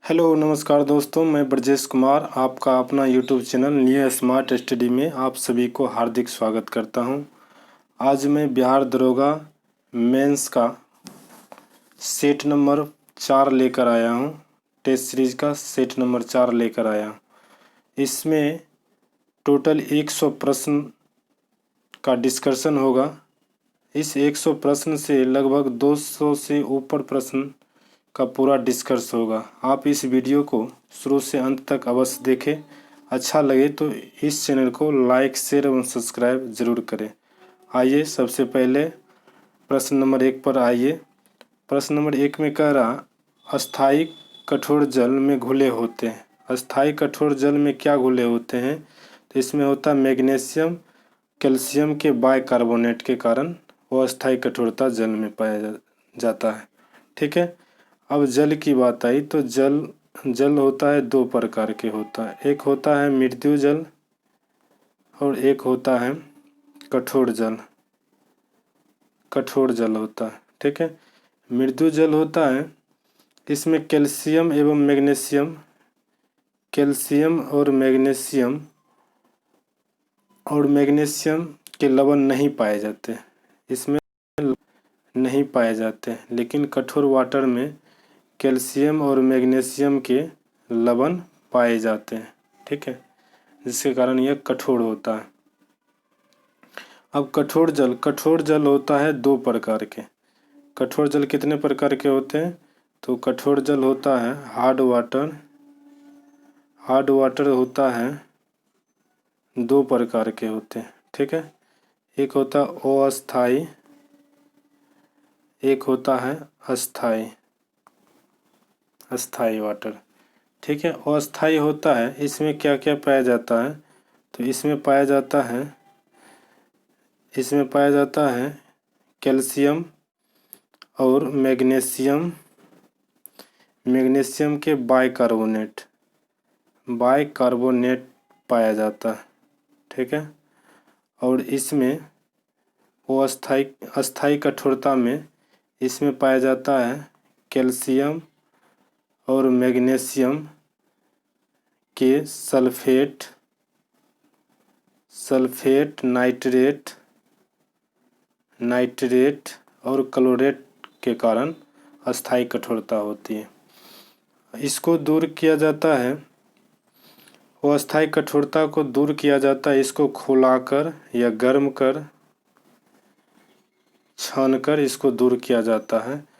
Hello नमस्कार दोस्तों, मैं ब्रजेश कुमार आपका अपना YouTube channel new smart study में आप सभी को हार्दिक स्वागत करता हूं। आज मैं बिहार दरोगा मेंस का सेट नंबर 4 लेकर आया हूं। टेस्ट सीरीज का सेट नंबर 4 लेकर आया हूं। इसमें टोटल 100 प्रश्न का डिस्कशन होगा। इस 100 प्रश्न से लगभग 200 से ऊपर प्रश्न का पूरा डिस्कस होगा। आप इस वीडियो को शुरू से अंत तक अवश्य देखें। अच्छा लगे तो इस चैनल को लाइक शेयर एवं सब्सक्राइब जरूर करें। आइए सबसे पहले प्रश्न नंबर 1 पर आइए। प्रश्न नंबर 1 में कह रहा, अस्थाई कठोर जल में घुले होते हैं। अस्थाई कठोर जल में क्या घुले होते हैं? तो इसमें होता है मैग्नीशियम कैल्शियम के बाइकार्बोनेट के कारण वो अस्थाई कठोरता जल में पाया जाता है। ठीक है। अब जल की बात आई तो जल होता है 2 प्रकार के होता है। एक होता है मृदु जल और एक होता है कठोर जल। कठोर जल होता है। ठीक है। मृदु जल होता है, इसमें कैल्शियम एवं मैग्नीशियम, कैल्शियम और मैग्नीशियम के लवण नहीं पाए जाते। इसमें नहीं पाए जाते, लेकिन कठोर वाटर में कैल्शियम और मैग्नीशियम के लवण पाए जाते हैं। ठीक है, जिसके कारण यह कठोर होता है। अब कठोर जल होता है 2 प्रकार के। कठोर जल कितने प्रकार के होते हैं? तो कठोर जल होता है हार्ड वाटर होता है 2 प्रकार के होते हैं। ठीक है। एक होता है अस्थाई, एक होता है अस्थाई वाटर। ठीक है। अस्थाई होता है, इसमें क्या क्या पाया जाता है? तो इसमें पाया जाता है कैल्शियम और मैग्नीशियम के बाइकार्बोनेट पाया जाता है। ठीक है। और इसमें वो अस्थाई कठोरता में इसमें पाया जाता है कैल्शियम और मैग्नीशियम के सल्फेट नाइट्रेट और क्लोरेट के कारण अस्थाई कठोरता होती है। इसको दूर किया जाता है, वो अस्थाई कठोरता को दूर किया जाता है इसको खौलाकर या गर्म कर छानकर इसको दूर किया जाता है।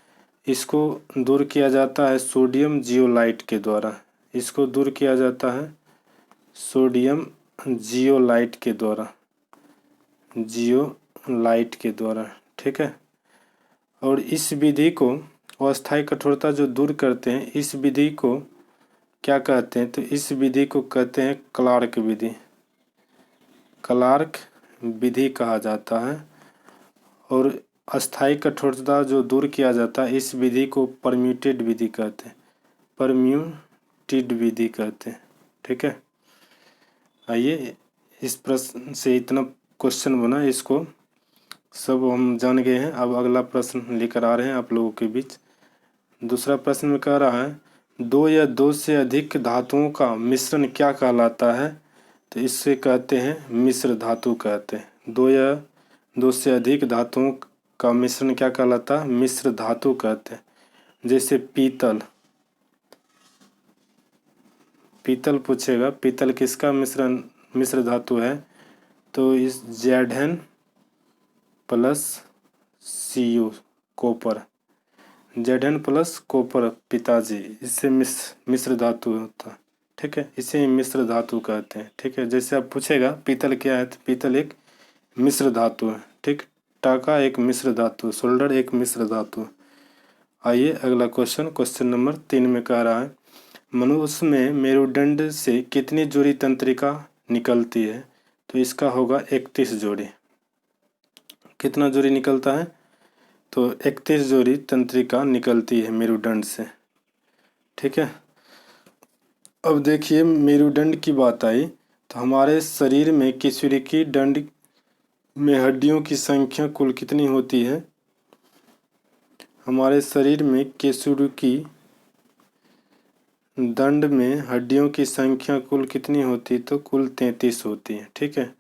इसको दूर किया जाता है सोडियम जियोलाइट के द्वारा। इसको दूर किया जाता है सोडियम जियोलाइट के द्वारा। ठीक है। और इस विधि को अस्थाई कठोरता जो दूर करते हैं, इस विधि को क्या कहते हैं? तो इस विधि को कहते हैं क्लार्क विधि कहा जाता है। और अस्थाई कठोरता जो दूर किया जाता है, इस विधि को परम्यूटेड विधि कहते हैं। ठीक है। आइए, इस प्रश्न से इतना क्वेश्चन बना, इसको सब हम जान गए हैं। अब अगला प्रश्न लेकर आ रहे हैं आप लोगों के बीच। दूसरा प्रश्न में कह रहा है, 2 या 2 से अधिक धातुओं का मिश्रण क्या कहलाता है? तो इससे कहते हैं मिश्र धातु कहते हैं। 2 या 2 से अधिक धातुओं का मिश्रण क्या कहलाता है? मिश्र धातु कहते हैं। जैसे पीतल पूछेगा, पीतल किसका मिश्र धातु है? तो इस Zn plus Cu copper, Zn plus copper पिताजी, इससे मिश्र धातु होता है। ठीक है, इसे मिश्र धातु कहते हैं। ठीक है। जैसे आप पूछेगा पीतल क्या है, तो पीतल एक मिश्र धातु है। ठीक। टाका एक मिश्र धातु, सोल्डर एक मिश्र धातु। आइए अगला क्वेश्चन नंबर 3 में कह रहा है, मनुष्य में मेरुदंड से कितनी जोड़ी तंत्रिका निकलती है? तो इसका होगा 31 जोड़ी। कितना जोड़ी निकलता है? तो 31 जोड़ी तंत्रिका निकलती है मेरुदंड से। ठीक है। अब देखिए, मेरुदंड की बात आई तो हमारे शरीर में किशोरी दंड में हड्डियों की संख्या कुल कितनी होती है? हमारे शरीर में केसुरुकी दंड में हड्डियों की संख्या कुल कितनी होती, तो कुल 33 होती है। ठीक है,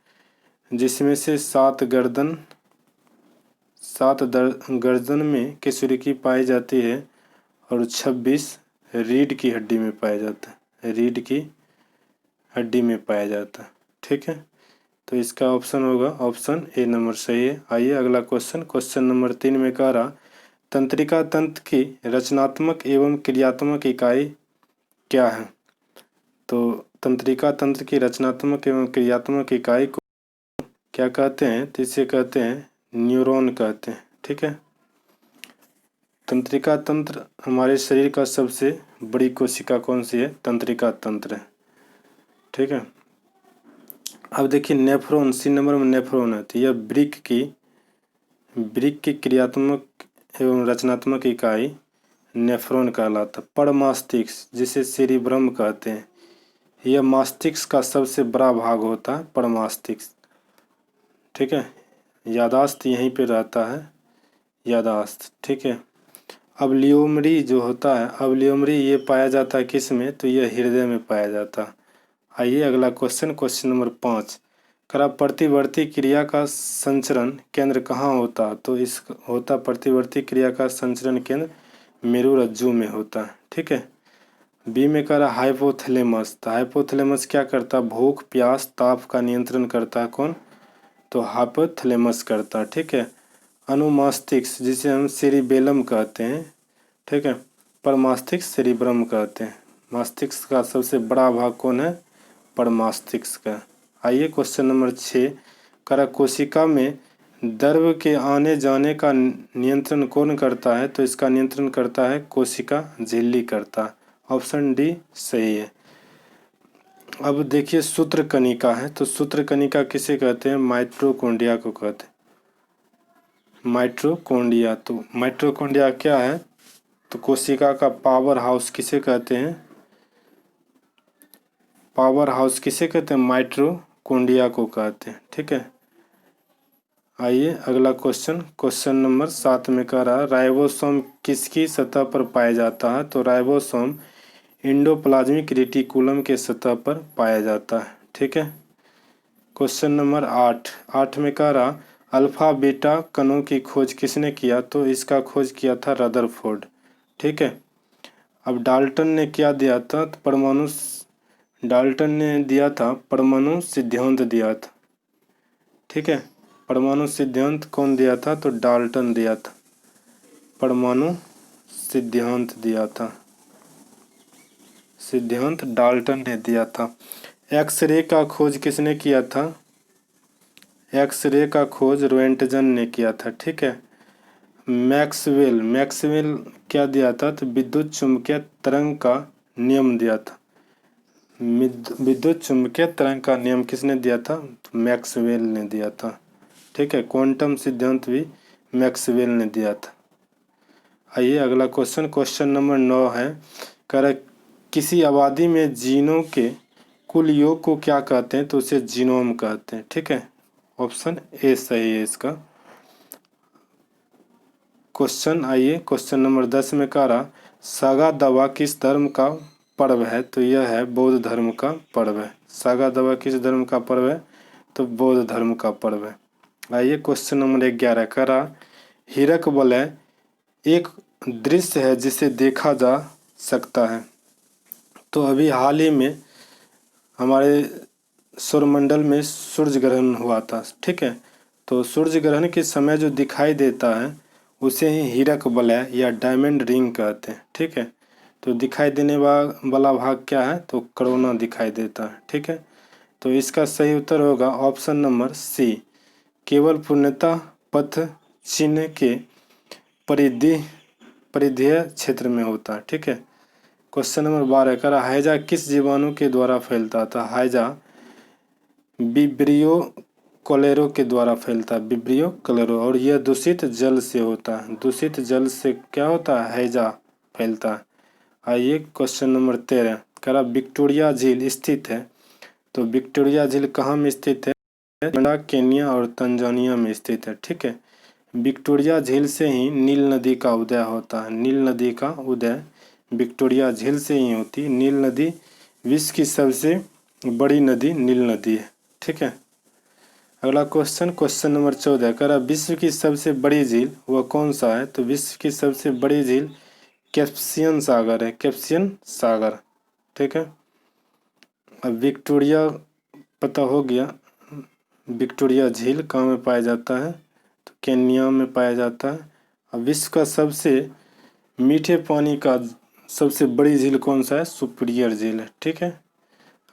जिसमें से 7 गर्दन में किशोरी की पाई जाती है और 26 रीढ़ की हड्डी में पाया जाता है, रीढ़ की हड्डी में पाया जाता है। ठीक है, तो इसका ऑप्शन होगा ऑप्शन ए नंबर सही है। आइए अगला क्वेश्चन नंबर 3 में कह रहा तंत्रिका तंत्र की रचनात्मक एवं क्रियात्मक इकाई क्या है। तो तंत्रिका तंत्र की रचनात्मक एवं क्रियात्मक इकाई को क्या कहते हैं, तो इसे कहते हैं न्यूरॉन कहते हैं। ठीक है, तंत्रिका तंत्र हमारे शरीर का सबसे बड़ी कोशिका कौन सी है, तंत्रिका तंत्र है। ठीक है, अब देखिए नेफ्रॉन, सी नंबर में नेफ्रॉन है, तो यह वृक्क की क्रियात्मक एवं रचनात्मक इकाई नेफ्रॉन कहलाता है। पड़मास्तिक्स जिसे सेरिब्रम कहते हैं, यह मस्तिष्क का सबसे बड़ा भाग होता है, पड़मास्तिक्स। ठीक है, यादाश्त यहीं पे रहता है, यादाश्त। ठीक है, अवलियोमरी जो होता है, अवलियोमरी ये पाया जाता है किस में, तो यह हृदय में पाया जाता है। आइए अगला क्वेश्चन नंबर 5 करा प्रतिवर्ती क्रिया का संचरण केंद्र कहाँ होता, तो इस होता प्रतिवर्ती क्रिया का संचरण केंद्र मेरुरज्जु में होता है। ठीक है, बी में करा हाइपोथैलेमस, तो हाइपोथैलेमस क्या करता है, भूख प्यास ताप का नियंत्रण करता है, कौन, तो हाइपोथैलेमस करता है। ठीक है, अनुमस्तिष्क जिसे हम सेरिबेलम कहते हैं। ठीक है, परमस्तिष्क सेरिब्रम कहते हैं। मस्तिष्क का सबसे बड़ा भाग कौन है, परमस्तिष्क का। आइए क्वेश्चन नंबर 6 करा कोशिका में द्रव के आने जाने का नियंत्रण कौन करता है, तो इसका नियंत्रण करता है कोशिका झिल्ली करता है। ऑप्शन डी सही है। अब देखिए सूत्रकणिका है, तो सूत्रकणिका किसे कहते हैं, माइटोकॉन्ड्रिया को कहते हैं, माइटोकॉन्ड्रिया। तो माइटोकॉन्ड्रिया क्या है, तो कोशिका का पावर हाउस किसे कहते हैं, पावर हाउस किसे कहते हैं, माइटोकॉन्ड्रिया को कहते हैं। ठीक है, आइए अगला क्वेश्चन नंबर 7 में कह रहा राइबोसोम किसकी सतह पर पाया जाता है, तो राइबोसोम एंडोप्लाज्मिक रेटिकुलम के सतह पर पाया जाता है। ठीक है, क्वेश्चन नंबर 8 में कह रहा अल्फा बीटा कणों की खोज किसने किया, तो इसका खोज किया था रदरफोर्ड। ठीक है, अब डाल्टन ने क्या दिया था, तो डाल्टन ने दिया था परमाणु सिद्धांत दिया था। ठीक है, परमाणु सिद्धांत कौन दिया था, तो डाल्टन दिया था, परमाणु सिद्धांत दिया था, सिद्धांत डाल्टन ने दिया था। एक्सरे का खोज किसने किया था, एक्सरे का खोज रोएंटजन ने किया था। ठीक है, मैक्सवेल क्या दिया था, तो विद्युत चुम्बकीय तरंग का नियम दिया था। विद्युत चुम्बकीय तरंग का नियम किसने दिया था, तो मैक्सवेल ने दिया था। ठीक है, क्वांटम सिद्धांत भी मैक्सवेल ने दिया था। आइए अगला क्वेश्चन नंबर 9 है, कह किसी आबादी में जीनों के कुल योग को क्या कहते हैं, तो उसे जीनोम कहते हैं। ठीक है, ऑप्शन ए सही है इसका। आइए क्वेश्चन नंबर 10 में कह रहा सागा दावा किस धर्म का पर्व है, तो यह है बौद्ध धर्म का पर्व है। सागा दावा किस धर्म का पर्व है, तो बौद्ध धर्म का पर्व है। आइए क्वेश्चन नंबर 11 कह रहा हीरक वलय एक दृश्य है जिसे देखा जा सकता है, तो अभी हाल ही में हमारे सौरमंडल में सूर्य ग्रहण हुआ था। ठीक है, तो सूर्य ग्रहण के समय जो दिखाई देता है उसे ही हीरक वलय या डायमंड रिंग कहते हैं। ठीक है, तो दिखाई देने वाला भाग क्या है, तो कोरोना दिखाई देता है। ठीक है, तो इसका सही उत्तर होगा ऑप्शन नंबर सी, केवल पूर्णतः पथ चिन्ह के परिधीय क्षेत्र में होता है। ठीक है, क्वेश्चन नंबर 12 करा हैजा किस जीवाणु के द्वारा फैलता था, हैजा विब्रियो कोलेरो के द्वारा फैलता है, विब्रियो कोलेरो, और यह दूषित जल से होता है, दूषित जल से क्या होता है, हैजा फैलता है। आइए क्वेश्चन नंबर 13 करा विक्टोरिया झील स्थित है, तो विक्टोरिया झील कहाँ में स्थित है, केन्या और तंजानिया में स्थित है। ठीक है, विक्टोरिया झील से ही नील नदी का उदय होता है, नील नदी का उदय विक्टोरिया झील से ही होती है। नील नदी विश्व की सबसे बड़ी नदी नील नदी है। ठीक है। अगला क्वेश्चन, क्वेश्चन नंबर 14 कह रहा विश्व की सबसे बड़ी झील वह कौन सा है? तो विश्व की सबसे बड़ी झील कैस्पियन सागर है, कैस्पियन सागर। ठीक है। अब विक्टोरिया पता हो गया। विक्टोरिया झील कहाँ में पाया जाता है? तो केन्या में पाया जाता है। अब विश्व का सबसे मीठे पानी का सबसे बड़ी झील कौन सा है? सुपीरियर झील है। ठीक है।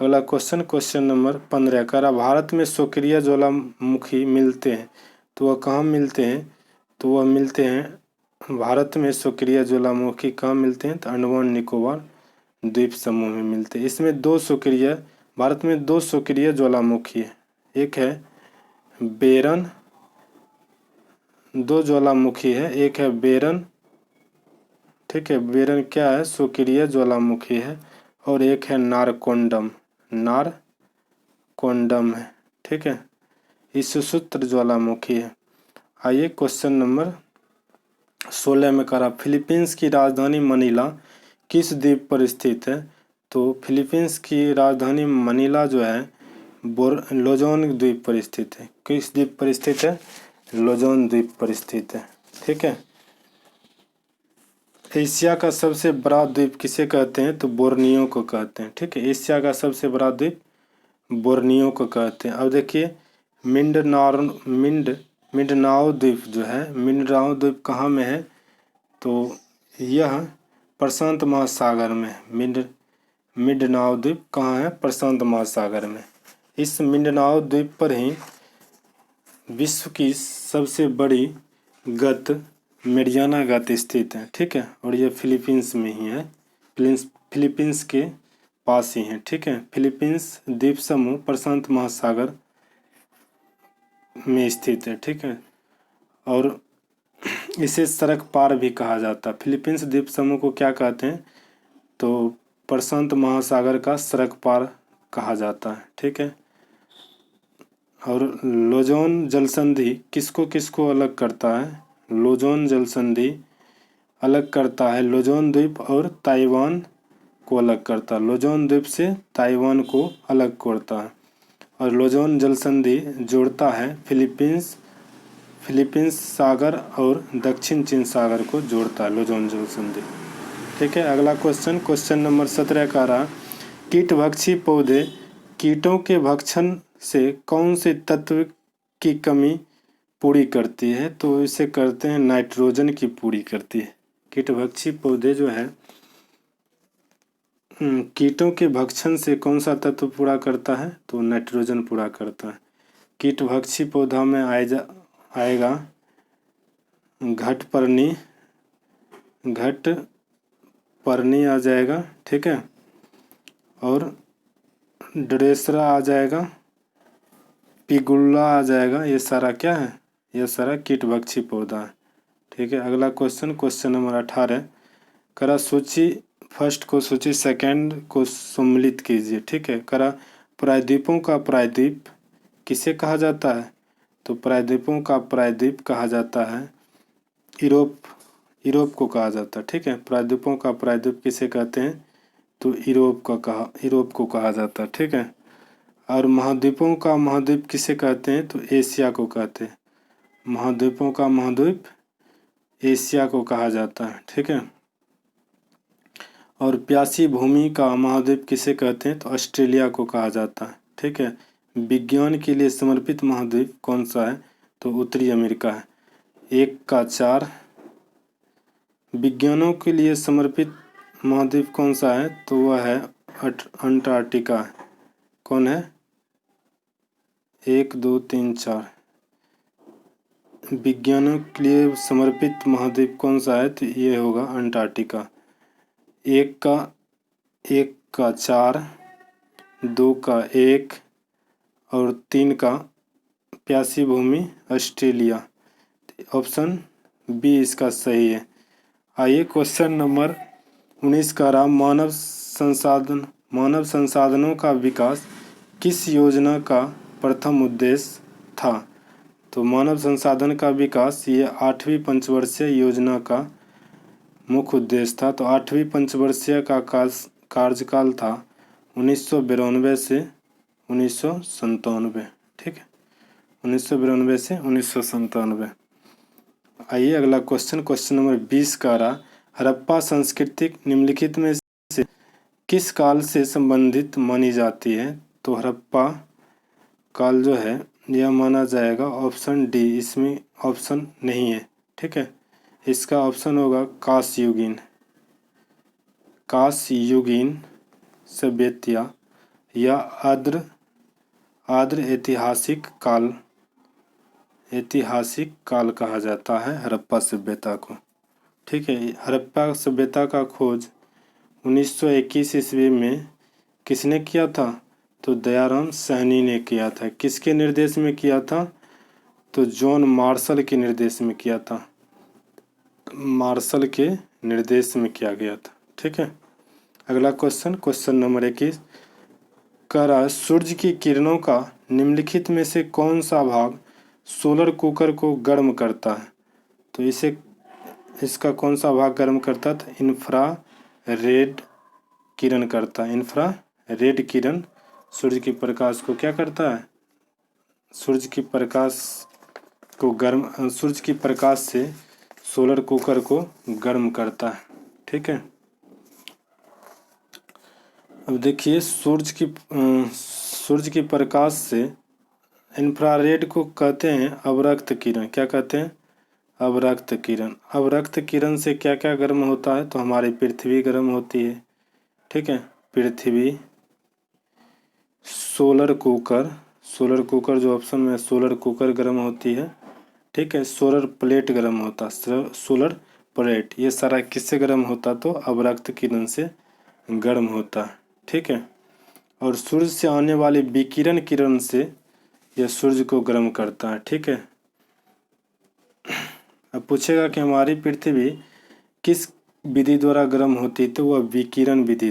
अगला क्वेश्चन, क्वेश्चन नंबर 15 कह रहा भारत में सक्रिय ज्वालामुखी मिलते हैं तो वह कहाँ मिलते हैं? तो वह मिलते हैं भारत में सक्रिय ज्वालामुखी कहाँ मिलते हैं? तो अंडमान निकोबार द्वीप समूह में मिलते हैं। इसमें भारत में दो सक्रिय ज्वालामुखी है। एक है बेरन, दो ज्वालामुखी है, एक है बेरन। ठीक है। बेरन क्या है? सक्रिय ज्वालामुखी है। और एक है नारकोंडम, नारकोंडम है। ठीक है। विषुवत ज्वालामुखी है। आइए क्वेश्चन नंबर 16 में करा फिलीपींस की राजधानी मनीला किस द्वीप पर स्थित है? तो फिलीपींस की राजधानी मनीला जो है लोजोन द्वीप पर स्थित है। किस द्वीप पर स्थित है? लोजोन द्वीप पर स्थित है। ठीक है। एशिया का सबसे बड़ा द्वीप किसे कहते हैं? तो बोर्नियो को कहते हैं। ठीक है। एशिया का सबसे बड़ा द्वीप बोर्नियो को कहते हैं। अब देखिए मिंडनाओ द्वीप जो है, मिंडनाओ द्वीप कहाँ में है? तो यह प्रशांत महासागर में है। मिंडनाओ द्वीप कहाँ है? प्रशांत महासागर में। इस मिंडनाओ द्वीप पर ही विश्व की सबसे बड़ी गत मेरियाना गत स्थित है। ठीक है। और ये फिलीपींस में ही है, फिलीपींस के पास ही है। ठीक है। फिलीपींस द्वीप समूह प्रशांत महासागर में स्थित है। ठीक है। और इसे सड़क पार भी कहा जाता है। फिलीपींस द्वीप समूह को क्या कहते हैं? तो प्रशांत महासागर का सड़क पार कहा जाता है। ठीक है। और लोजोन जलसंधि किसको किसको अलग करता है? लोजोन जलसंधि अलग करता है लोजोन द्वीप और ताइवान को अलग करता है। लोजोन द्वीप से ताइवान को अलग करता है। और लोजोन जलसंधि जोड़ता है फिलीपींस सागर और दक्षिण चीन सागर को जोड़ता है लोजोन जलसंधि। ठीक है। अगला क्वेश्चन, क्वेश्चन नंबर 17 का रहा कीटभक्षी पौधे कीटों के भक्षण से कौन से तत्व की कमी पूरी करती है? तो इसे करते हैं नाइट्रोजन की पूरी करती है। कीटभक्षी पौधे जो है कीटों के भक्षण से कौन सा तत्व पूरा करता है? तो नाइट्रोजन पूरा करता है। कीटभक्षी पौधा में आएगा घटपर्णी आ जाएगा। ठीक है। और ड्रेसरा आ जाएगा, पिगुल्ला आ जाएगा। ये सारा क्या है? ये सारा कीटभक्षी पौधा है। ठीक है। अगला क्वेश्चन, क्वेश्चन नंबर 18 करा सूची फर्स्ट को सूची सेकंड को सम्मिलित कीजिए। ठीक है। करा प्रायद्वीपों का प्रायद्वीप किसे कहा जाता है? तो प्रायद्वीपों का प्रायद्वीप कहा जाता है यूरोप को कहा जाता है। ठीक है। प्रायद्वीपों का प्रायद्वीप किसे कहते हैं? तो यूरोप को कहा जाता है। ठीक है। और महाद्वीपों का महाद्वीप किसे कहते हैं? तो एशिया को कहते हैं। महाद्वीपों का महाद्वीप एशिया को कहा जाता है। ठीक है। और प्यासी भूमि का महाद्वीप किसे कहते हैं? तो ऑस्ट्रेलिया को कहा जाता है। ठीक है। विज्ञान के लिए समर्पित महाद्वीप कौन सा है? तो उत्तरी अमेरिका है। 1 का 4। विज्ञानों के लिए समर्पित महाद्वीप कौन सा है? तो वह है अंटार्कटिका। कौन है? 1 2 3 4। विज्ञानों के लिए समर्पित महाद्वीप कौन सा है? तो ये होगा अंटार्कटिका। 1 का 4, 2 का 1 और 3 का प्यासी भूमि ऑस्ट्रेलिया। ऑप्शन बी इसका सही है। आइए क्वेश्चन नंबर 19 का रहा मानव संसाधनों का विकास किस योजना का प्रथम उद्देश्य था? तो मानव संसाधन का विकास ये 8वीं पंचवर्षीय योजना का मुख्य उद्देश्य था। तो 8वीं पंचवर्षीय का कार्यकाल था 1992 से 1997। ठीक है, 1992 से 1997। आइए अगला क्वेश्चन नंबर 20 का रहा, हड़प्पा संस्कृति निम्नलिखित में से किस काल से संबंधित मानी जाती है? तो हड़प्पा काल जो है यह माना जाएगा ऑप्शन डी, इसमें ऑप्शन नहीं है। ठीक है, इसका ऑप्शन होगा कांस्ययुगीन सभ्यता या आर्द्र ऐतिहासिक काल कहा जाता है हड़प्पा सभ्यता को। ठीक है, हड़प्पा सभ्यता का खोज 1921 ईस्वी में किसने किया था? तो दयाराम साहनी ने किया था। किसके निर्देश में किया था? तो जॉन मार्शल के निर्देश में किया था। मार्शल के निर्देश में किया गया था। ठीक है, अगला क्वेश्चन नंबर 21 का सूर्य की किरणों का निम्नलिखित में से कौन सा भाग सोलर कुकर को गर्म करता है? तो इसका कौन सा भाग गर्म करता है? तो इंफ्रारेड किरण करता है। इंफ्रारेड किरण सूर्य के प्रकाश को क्या करता है? सूर्य की प्रकाश से सोलर कुकर को गर्म करता है। ठीक है, अब देखिए सूर्य की प्रकाश से इंफ्रारेड को कहते हैं अवरक्त किरण। क्या कहते हैं? अवरक्त किरण। अवरक्त किरण से क्या क्या गर्म होता है? तो हमारी पृथ्वी गर्म होती है। ठीक है, पृथ्वी, सोलर कुकर जो ऑप्शन में सोलर कुकर गर्म होती है। ठीक है, सोलर प्लेट गर्म होता है। सोलर प्लेट ये सारा किससे गर्म होता? तो अवरक्त किरण से गर्म होता है। ठीक है, और सूर्य से आने वाली विकिरण किरण से यह सूर्य को गर्म करता है। ठीक है, अब पूछेगा कि हमारी पृथ्वी किस विधि द्वारा गर्म होती? तो वह विकिरण विधि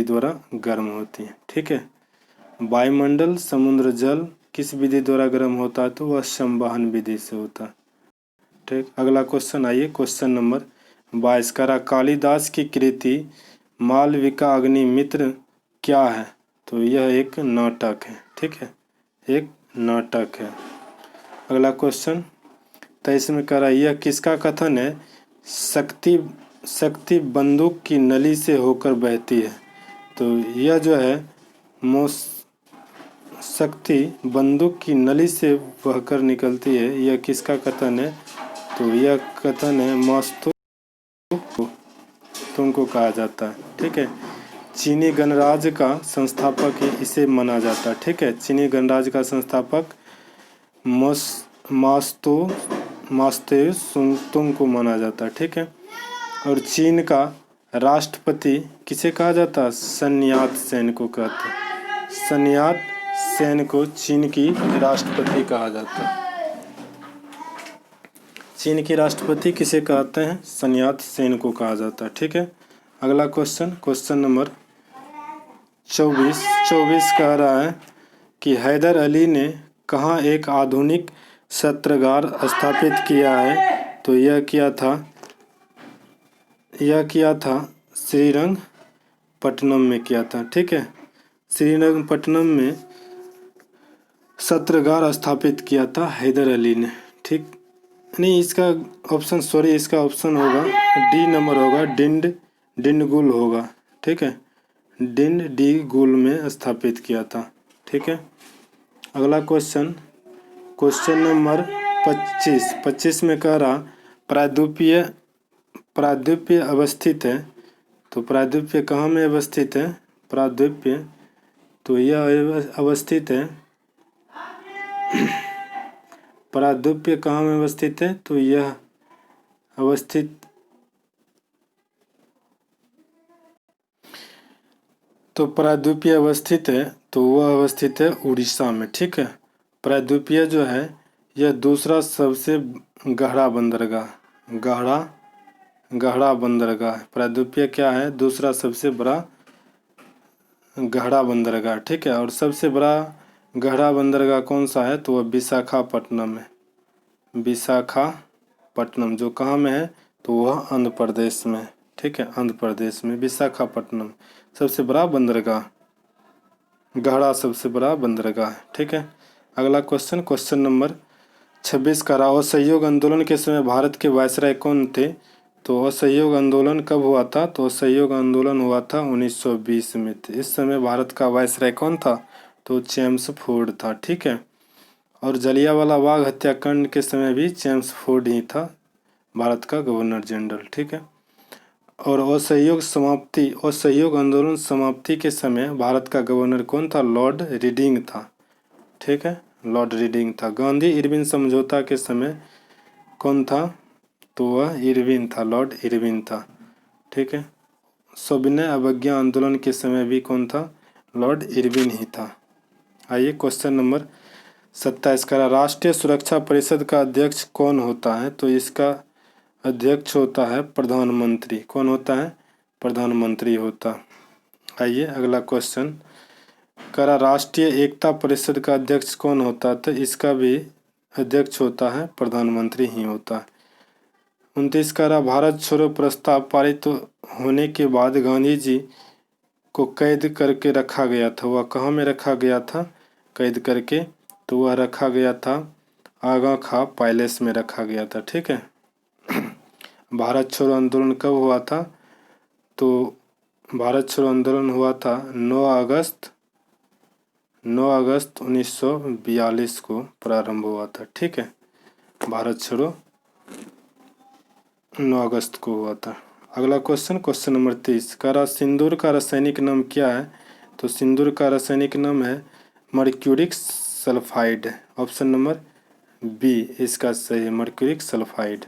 द्वारा गर्म होती है। ठीक है, वायुमंडल, समुद्र जल किस विधि द्वारा गर्म होता है? तो वह संवहन विधि से होता है। ठीक, अगला क्वेश्चन आइए, क्वेश्चन नंबर 22 का कालिदास की कृति मालविका अग्निमित्र क्या है? तो यह एक नाटक है। ठीक है, एक नाटक है। अगला क्वेश्चन 23 में कह रहा है, यह किसका कथन है? शक्ति बंदूक की नली से होकर बहती है। तो यह जो है शक्ति बंदूक की नली से बहकर निकलती है, यह किसका कथन है? तो यह कथन है मस्तु तुमको कहा जाता है। ठीक है, चीनी गणराज्य का संस्थापक इसे माना जाता है। ठीक है, चीनी गणराज्य का संस्थापक मास्ते सुंगतुंग को माना जाता है। ठीक है, और चीन का राष्ट्रपति किसे कहा जाता है? सन यात सेन को कहते हैं। सन यात सेन को चीन की राष्ट्रपति कहा जाता है। चीन की राष्ट्रपति किसे कहते हैं? सन यात सेन को कहा जाता है। ठीक है, अगला क्वेश्चन नंबर 24 कह रहा है कि हैदर अली ने कहाँ एक आधुनिक सत्रागार स्थापित किया है? तो यह किया था श्रीरंगपट्टनम में किया था। ठीक है, श्रीरंगपट्टनम में सत्रागार स्थापित किया था हैदर अली ने। ठीक, नहीं, इसका ऑप्शन होगा डी नंबर होगा, डिंडगुल होगा। ठीक है, डिंडीगुल में स्थापित किया था। ठीक है, अगला क्वेश्चन नंबर 25 में कह रहा प्रायद्वीपीय अवस्थित है। तो प्रायद्वीपीय कहाँ में अवस्थित है? प्रायद्वीपीय, तो यह अवस्थित है प्रायद्वीपीय कहाँ में अवस्थित है? तो यह अवस्थित प्रायद्वीपीय अवस्थित है, तो वह अवस्थित है उड़ीसा में। ठीक है, प्रायद्वीपीय जो है यह दूसरा सबसे गहरा बंदरगाह है। प्रायद्वीपीय क्या है? दूसरा सबसे बड़ा गहरा बंदरगाह। ठीक है, और सबसे बड़ा गहरा बंदरगाह कौन सा है? तो वह विशाखापट्टनम है। विशाखापट्टनम जो कहाँ में है, तो वह आंध्र प्रदेश में है। ठीक है, आंध्र प्रदेश में विशाखापट्टनम सबसे बड़ा बंदरगाह, गहरा सबसे बड़ा बंदरगाह है। ठीक है, अगला क्वेश्चन नंबर 26 का असहयोग आंदोलन के समय भारत के वायसराय कौन थे? तो असहयोग आंदोलन कब हुआ था? तो असहयोग आंदोलन हुआ था 1920 में। इस समय भारत का वायसराय कौन था? तो चेम्सफोर्ड था। ठीक है, और जलियांवाला बाग हत्याकांड के समय भी चेम्सफोर्ड ही था भारत का गवर्नर जनरल। ठीक है, और असहयोग आंदोलन समाप्ति के समय भारत का गवर्नर कौन था? लॉर्ड रीडिंग था। ठीक है, लॉर्ड रीडिंग था। गांधी इरविन समझौता के समय कौन था? तो वह इरविन था, लॉर्ड इरविन था। ठीक है, सविनय अवज्ञा आंदोलन के समय भी कौन था? लॉर्ड इरविन ही था। आइए क्वेश्चन नंबर 27 का राष्ट्रीय सुरक्षा परिषद का अध्यक्ष कौन होता है? तो इसका अध्यक्ष होता है प्रधानमंत्री। कौन होता है? प्रधानमंत्री होता। आइए अगला क्वेश्चन करा राष्ट्रीय एकता परिषद का अध्यक्ष कौन होता है? तो इसका भी अध्यक्ष होता है प्रधानमंत्री ही होता है। 29 का भारत छोड़ो प्रस्ताव पारित होने के बाद गांधी जी को कैद करके रखा गया था। वह कहाँ में रखा गया था कैद करके? तो वह रखा गया था आगा खां पैलेस में रखा गया था। ठीक है, भारत छोड़ो आंदोलन कब हुआ था? तो भारत छोड़ो आंदोलन हुआ था 9 अगस्त 1942 को प्रारंभ हुआ था। ठीक है, भारत छोड़ो 9 अगस्त को हुआ था। अगला क्वेश्चन नंबर 30 का सिंदूर का रासायनिक नाम क्या है? तो सिंदूर का रासायनिक नाम है mercuric sulphide. Option number B इसका सही है, मर्क्यूरिक सल्फाइड।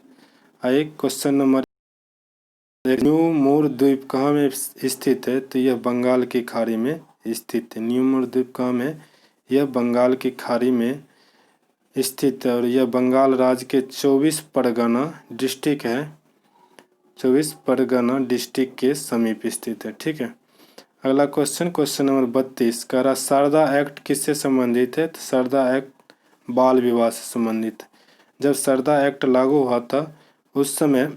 आइए क्वेश्चन नंबर न्यू मोर द्वीप कहाँ में स्थित है? तो यह बंगाल की खाड़ी में स्थित है। न्यू मोर द्वीप कहाँ में? यह बंगाल की खाड़ी में स्थित है और यह बंगाल राज्य के 24 परगना डिस्ट्रिक्ट है, 24 परगना डिस्ट्रिक्ट के समीप स्थित है। ठीक है, अगला क्वेश्चन नंबर 32 का शारदा एक्ट किससे संबंधित है? तो शारदा एक्ट बाल विवाह से संबंधित है। जब शारदा एक्ट लागू हुआ था उस समय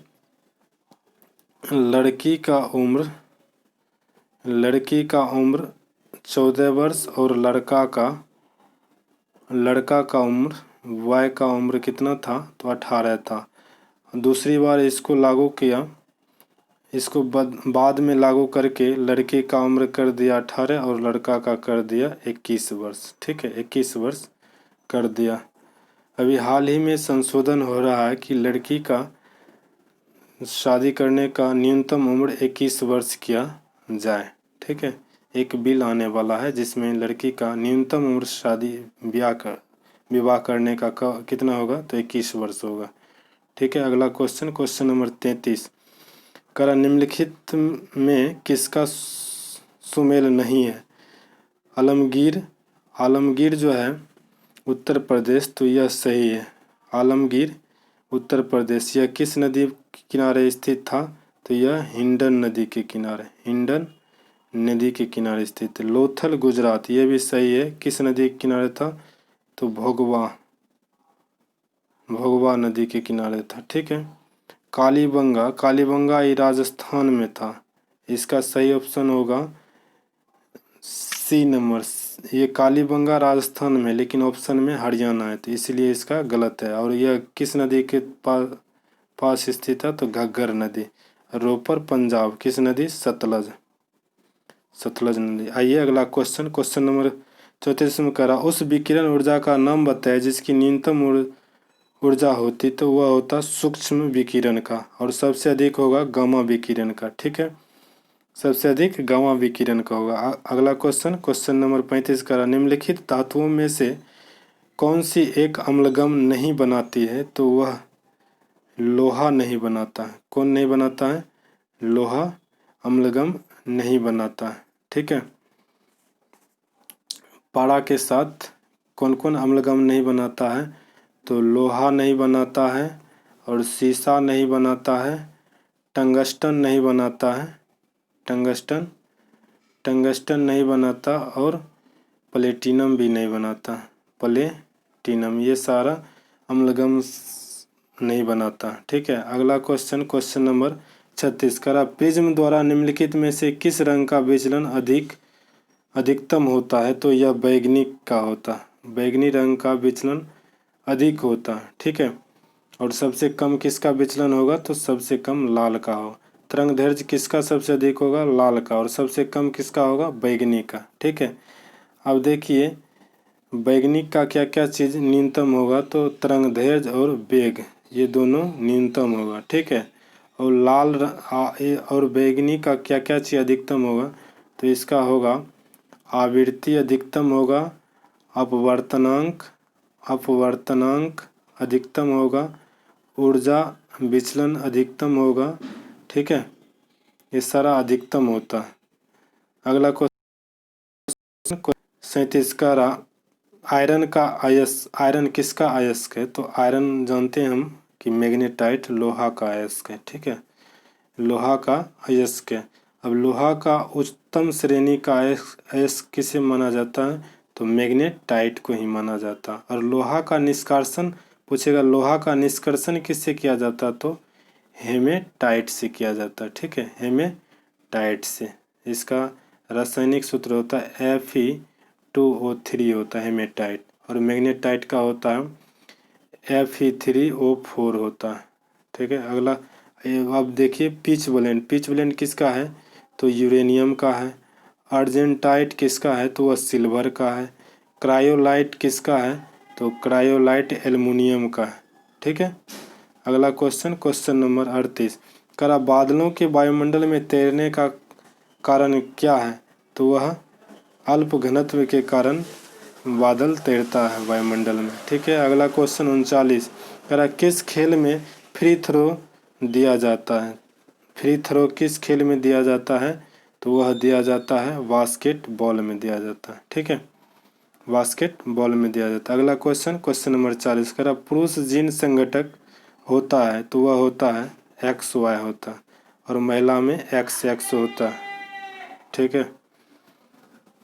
लड़की का उम्र 14 वर्ष और लड़का का उम्र वाय का उम्र कितना था? तो 18 था। दूसरी बार इसको लागू किया, इसको बाद में लागू करके लड़के का उम्र कर दिया 18 और लड़का का कर दिया 21 वर्ष। ठीक है, 21 वर्ष कर दिया। अभी हाल ही में संशोधन हो रहा है कि लड़की का शादी करने का न्यूनतम उम्र 21 वर्ष किया जाए। ठीक है, एक बिल आने वाला है जिसमें लड़की का न्यूनतम उम्र शादी विवाह करने का कितना होगा? तो 21 वर्ष होगा। ठीक है, अगला क्वेश्चन नंबर 33 करा निम्नलिखित में किसका सुमेल नहीं है? आलमगीर जो है उत्तर प्रदेश, तो यह सही है। आलमगीर उत्तर प्रदेश। यह किस नदी के किनारे स्थित था? तो यह हिंडन नदी के किनारे स्थित है। लोथल गुजरात, यह भी सही है। किस नदी के किनारे था? तो भोगवा नदी के किनारे था। ठीक है, कालीबंगा ये राजस्थान में था। इसका सही ऑप्शन होगा सी नंबर। ये कालीबंगा राजस्थान में, लेकिन ऑप्शन में हरियाणा है, तो इसलिए इसका गलत है। और यह किस नदी के पास स्थित है? तो घग्गर नदी। रोपर पंजाब। किस नदी? सतलज नदी। आइए अगला क्वेश्चन नंबर 34 में करा उस विकिरण ऊर्जा का नाम बताए जिसकी न्यूनतम ऊर्जा होती, तो वह होता सूक्ष्म विकिरण का, और सबसे अधिक होगा गामा विकिरण का। ठीक है, सबसे अधिक गामा विकिरण का होगा। अगला क्वेश्चन नंबर 35 का निम्नलिखित धातुओं में से कौन सी एक अम्लगम नहीं बनाती है? तो वह लोहा नहीं बनाता है। कौन नहीं बनाता है? लोहा अम्लगम नहीं बनाता है। ठीक है, पारा के साथ कौन कौन अम्लगम नहीं बनाता है? तो लोहा नहीं बनाता है और सीसा नहीं बनाता है, टंगस्टन नहीं बनाता है, टंगस्टन नहीं बनाता और प्लेटिनम भी नहीं बनाता। प्लेटिनम, ये सारा अम्लगम नहीं बनाता। ठीक है, अगला क्वेश्चन, क्वेश्चन नंबर 36 करा, प्रिज्म द्वारा निम्नलिखित में से किस रंग का विचलन अधिकतम होता है? तो यह बैंगनी का होता है, बैंगनी रंग का विचलन अधिक होता है। ठीक है, और सबसे कम किसका विचलन होगा? तो सबसे कम लाल का हो। तरंग दैर्ध्य किसका सबसे अधिक होगा? लाल का। और सबसे कम किसका होगा? बैंगनी का। ठीक है, अब देखिए बैंगनी का क्या क्या चीज़ न्यूनतम होगा? तो तरंग दैर्ध्य और वेग, ये दोनों न्यूनतम होगा। ठीक है, और और बैंगनी का क्या क्या चीज़ अधिकतम होगा? तो इसका होगा आवृत्ति अधिकतम होगा, अपवर्तनांक अधिकतम होगा, ऊर्जा विचलन अधिकतम होगा। ठीक है, ये सारा अधिकतम होता है। अगला क्वेश्चन 37 का आयरन का अयस्क, आयरन किसका अयस्क है? तो आयरन जानते हैं हम कि मैग्नेटाइट लोहा का अयस्क है। ठीक है, लोहा का अयस्क है। अब लोहा का उच्चतम श्रेणी का अयस्क किसे माना जाता है? तो मैग्नेटाइट को ही माना जाता है। और लोहा का निष्कर्षण पूछेगा, लोहा का निष्कर्षण किससे किया जाता? तो हेमेटाइट से किया जाता है। ठीक है, हेमेटाइट से। इसका रासायनिक सूत्र होता है Fe2O3 होता है हेमेटाइट, और मैग्नेटाइट का होता है Fe3O4 होता है। ठीक है, अगला अब देखिए पिच ब्लेंड किसका है? तो यूरेनियम का है। अर्जेंटाइट किसका है? तो वह सिल्वर का है। क्रायोलाइट किसका है? तो क्रायोलाइट एल्युमिनियम का है। ठीक है, अगला क्वेश्चन, क्वेश्चन नंबर 38 करा, बादलों के वायुमंडल में तैरने का कारण क्या है? तो वह अल्प घनत्व के कारण बादल तैरता है वायुमंडल में। ठीक है, अगला क्वेश्चन 39 करा, किस खेल में फ्री थ्रो दिया जाता है? फ्री थ्रो किस खेल में दिया जाता है? तो वह दिया जाता है बास्केटबॉल में दिया जाता है। ठीक है, बास्केटबॉल में दिया जाता है। अगला क्वेश्चन, क्वेश्चन नंबर 40 करा, पुरुष जीन संघटक होता है? तो वह होता है XY होता है, और महिला में XX होता है। ठीक है,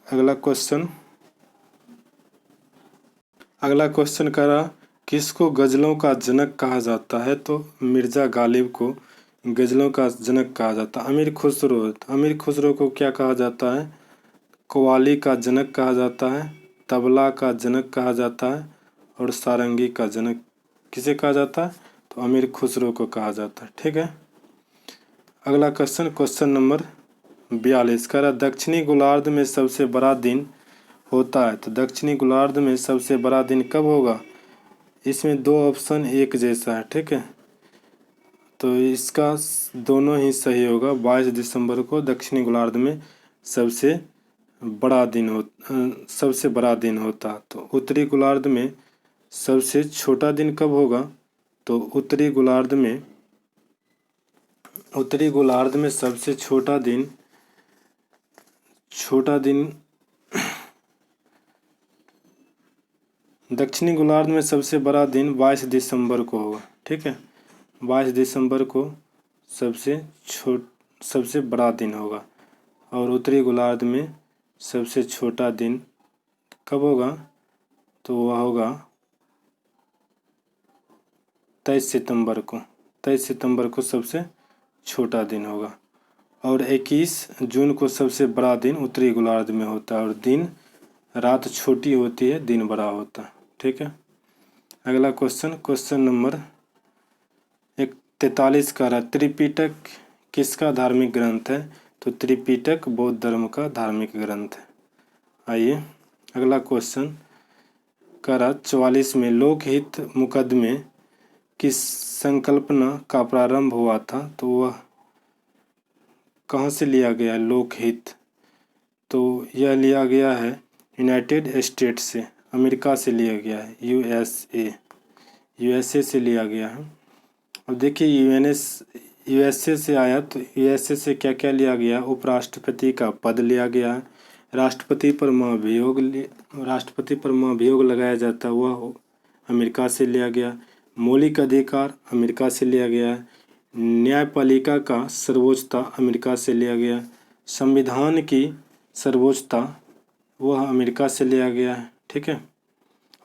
अगला क्वेश्चन करा, किसको गज़लों का जनक कहा जाता है? तो मिर्ज़ा गालिब को गज़लों का जनक कहा जाता है। अमीर खुसरो को क्या कहा जाता है? कव्वाली का जनक कहा जाता है, तबला का जनक कहा जाता है, और सारंगी का जनक किसे कहा जाता है? तो अमीर खुसरो को कहा जाता है। ठीक है, अगला क्वेश्चन, क्वेश्चन नंबर 42 करा, दक्षिणी गोलार्ध में सबसे बड़ा दिन होता है? तो दक्षिणी गोलार्ध में सबसे बड़ा दिन कब होगा? इसमें दो ऑप्शन एक जैसा है। ठीक है, तो इसका दोनों ही सही होगा। 22 दिसंबर को दक्षिणी गोलार्ध में सबसे बड़ा दिन होता। तो उत्तरी गोलार्ध में सबसे छोटा दिन कब होगा? तो उत्तरी गोलार्ध में सबसे छोटा दिन दक्षिणी गोलार्ध में सबसे बड़ा दिन 22 दिसंबर को होगा। ठीक है, 22 दिसंबर को सबसे बड़ा दिन होगा। और उत्तरी गोलार्ध में सबसे छोटा दिन कब होगा? तो वह होगा 23 सितंबर को। 23 सितंबर को सबसे छोटा दिन होगा। और 21 जून को सबसे बड़ा दिन उत्तरी गोलार्ध में होता है, और दिन रात छोटी होती है, दिन बड़ा होता है। ठीक है, अगला क्वेश्चन, क्वेश्चन नंबर 43 का रहा, त्रिपिटक किसका धार्मिक ग्रंथ है? तो त्रिपिटक बौद्ध धर्म का धार्मिक ग्रंथ है। आइए अगला क्वेश्चन का रहा 44 में, लोकहित मुकदमे की संकल्पना का प्रारंभ हुआ था? तो वह कहाँ से लिया गया है लोकहित? तो यह लिया गया है यूनाइटेड स्टेट से, अमेरिका से लिया गया है, यूएसए से लिया गया है। अब देखिए यूएसए से आया, तो यूएसए से क्या क्या लिया गया? उपराष्ट्रपति का पद लिया गया है, राष्ट्रपति पर महाभियोग लगाया जाता है, वह अमेरिका से लिया गया। मौलिक अधिकार अमेरिका से लिया गया है। न्यायपालिका का सर्वोच्चता अमेरिका से लिया गया। संविधान की सर्वोच्चता वह अमेरिका से लिया गया है। ठीक है,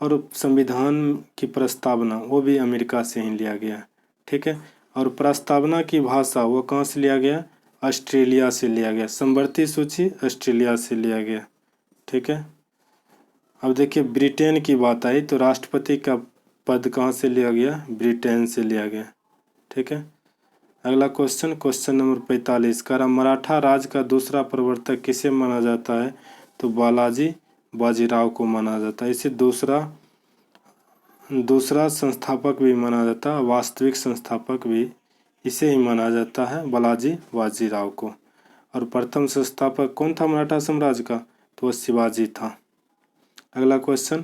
और संविधान की प्रस्तावना वो भी अमेरिका से ही लिया गया है, ठीक है। और प्रस्तावना की भाषा वो कहाँ से लिया गया? ऑस्ट्रेलिया से लिया गया। समवर्ती सूची ऑस्ट्रेलिया से लिया गया, ठीक है। अब देखिए ब्रिटेन की बात आई तो राष्ट्रपति का पद कहाँ से लिया गया? ब्रिटेन से लिया गया, ठीक है। अगला क्वेश्चन, क्वेश्चन नंबर 45 का मराठा राज का दूसरा प्रवर्तक किसे माना जाता है? तो बालाजी बाजीराव को माना जाता है। इसे दूसरा संस्थापक भी माना जाता है, वास्तविक संस्थापक भी इसे ही माना जाता है, बालाजी बाजीराव को। और प्रथम संस्थापक कौन था मराठा साम्राज्य का? तो वह शिवाजी था। अगला क्वेश्चन,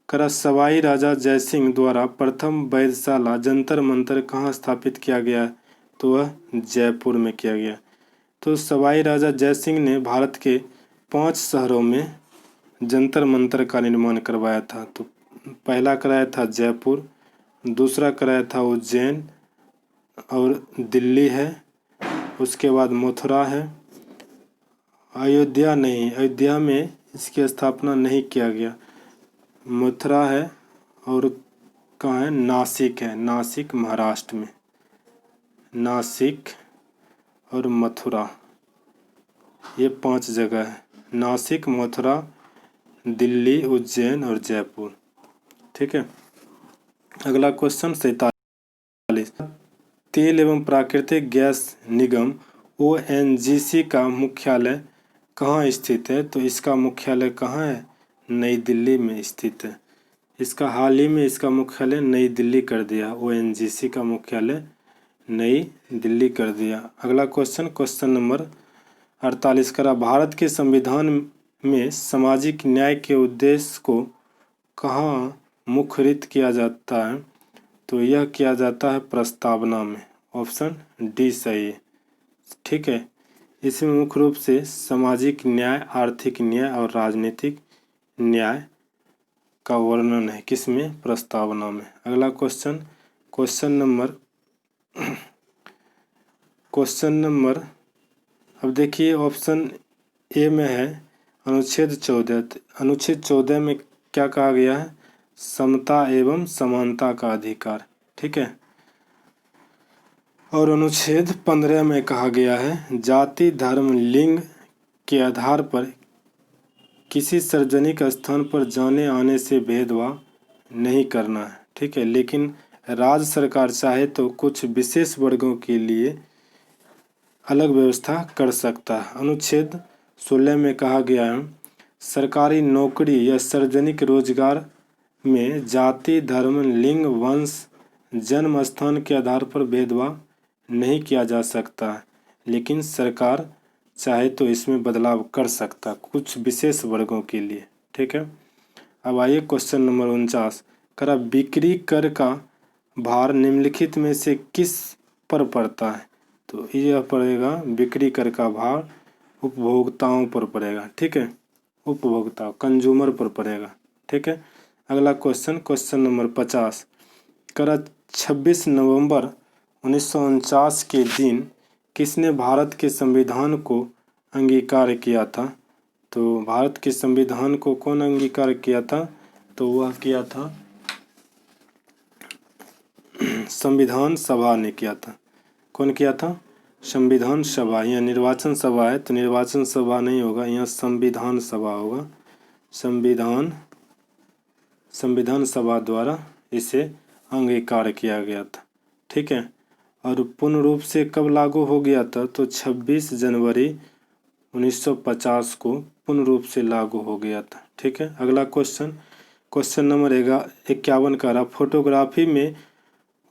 सवाई राजा जयसिंह द्वारा प्रथम वैधशाला जंतर मंतर कहाँ स्थापित किया गया? तो वह जयपुर में किया गया। तो सवाई राजा जयसिंह ने भारत के 5 शहरों में जंतर मंतर का निर्माण करवाया था। तो पहला कराया था जयपुर, दूसरा कराया था उज्जैन और दिल्ली है, उसके बाद मथुरा है। अयोध्या नहीं, अयोध्या में इसकी स्थापना नहीं किया गया। मथुरा है और कहाँ है? नासिक है, नासिक महाराष्ट्र में। नासिक और मथुरा ये 5 जगह है, नासिक, मथुरा, दिल्ली, उज्जैन और जयपुर, ठीक है। अगला क्वेश्चन 47, तेल एवं प्राकृतिक गैस निगम ONGC का मुख्यालय कहाँ स्थित है? तो इसका मुख्यालय कहाँ है? नई दिल्ली में स्थित है। इसका हाल ही में इसका मुख्यालय नई दिल्ली कर दिया, ONGC का मुख्यालय नई दिल्ली कर दिया। अगला क्वेश्चन, क्वेश्चन नंबर 48 का भारत के संविधान में सामाजिक न्याय के उद्देश्य को कहाँ मुखरित किया जाता है? तो यह किया जाता है प्रस्तावना में। ऑप्शन डी सही है, ठीक है। इसमें मुख्य रूप से सामाजिक न्याय, आर्थिक न्याय और राजनीतिक न्याय का वर्णन है, किसमें? प्रस्तावना में। अगला क्वेश्चन, क्वेश्चन नंबर अब देखिए ऑप्शन ए में है अनुच्छेद 14। अनुच्छेद 14 में क्या कहा गया है? समता एवं समानता का अधिकार, ठीक है। और अनुच्छेद 15 में कहा गया है जाति, धर्म, लिंग के आधार पर किसी सार्वजनिक स्थान पर जाने आने से भेदभाव नहीं करना है, ठीक है। लेकिन राज्य सरकार चाहे तो कुछ विशेष वर्गों के लिए अलग व्यवस्था कर सकता है। अनुच्छेद 16 में कहा गया है सरकारी नौकरी या सार्वजनिक रोजगार में जाति, धर्म, लिंग, वंश, जन्म स्थान के आधार पर भेदभाव नहीं किया जा सकता है, लेकिन सरकार चाहे तो इसमें बदलाव कर सकता कुछ विशेष वर्गों के लिए, ठीक है। अब आइए क्वेश्चन नंबर 49 बिक्री कर का भार निम्नलिखित में से किस पर पड़ता है? तो यह पड़ेगा बिक्री कर का भार उपभोक्ताओं पर पड़ेगा, ठीक है। उपभोक्ता कंज्यूमर पर पड़ेगा, ठीक है। अगला क्वेश्चन, क्वेश्चन नंबर 50 26 नवंबर 1949 के दिन किसने भारत के संविधान को अंगीकार किया था? तो भारत के संविधान को कौन अंगीकार किया था? तो वह किया था संविधान सभा ने किया था। कौन किया था? संविधान सभा। यहाँ निर्वाचन सभा है तो निर्वाचन सभा नहीं होगा, यहाँ संविधान सभा होगा। संविधान सभा द्वारा इसे अंगीकार किया गया था, ठीक है। और पूर्ण रूप से कब लागू हो गया था? तो 26 जनवरी 1950 को पूर्ण रूप से लागू हो गया था, ठीक है। अगला क्वेश्चन, क्वेश्चन नंबर 51 का रहा फोटोग्राफी में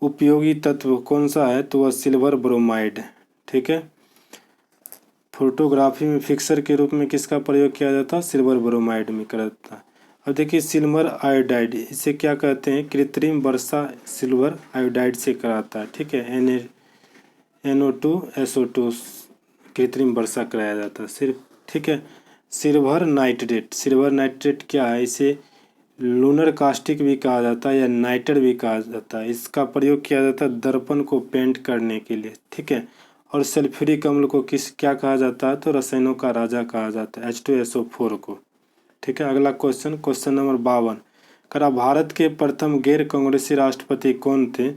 उपयोगी तत्व कौन सा है? तो वह सिल्वर ब्रोमाइड है, ठीक है। फोटोग्राफी में फिक्सर के रूप में किसका प्रयोग किया जाता है? सिल्वर ब्रोमाइड में करता है। अब देखिए सिल्वर आयोडाइड, इसे क्या कहते हैं? कृत्रिम वर्षा सिल्वर आयोडाइड से कराता है, ठीक है। NO2 SO2 कृत्रिम वर्षा कराया जाता है सिर्फ, ठीक है। सिल्वर नाइट्रेट क्या है? इसे लूनर कास्टिक भी कहा जाता है या नाइटर भी कहा जाता है। इसका प्रयोग किया जाता है दर्पण को पेंट करने के लिए, ठीक है। और सल्फ्यूरिक अम्ल को क्या कहा जाता है? तो रसायनों का राजा कहा जाता है, H2SO4 को, ठीक है। अगला क्वेश्चन, क्वेश्चन नंबर 52 करा भारत के प्रथम गैर कांग्रेसी राष्ट्रपति कौन थे?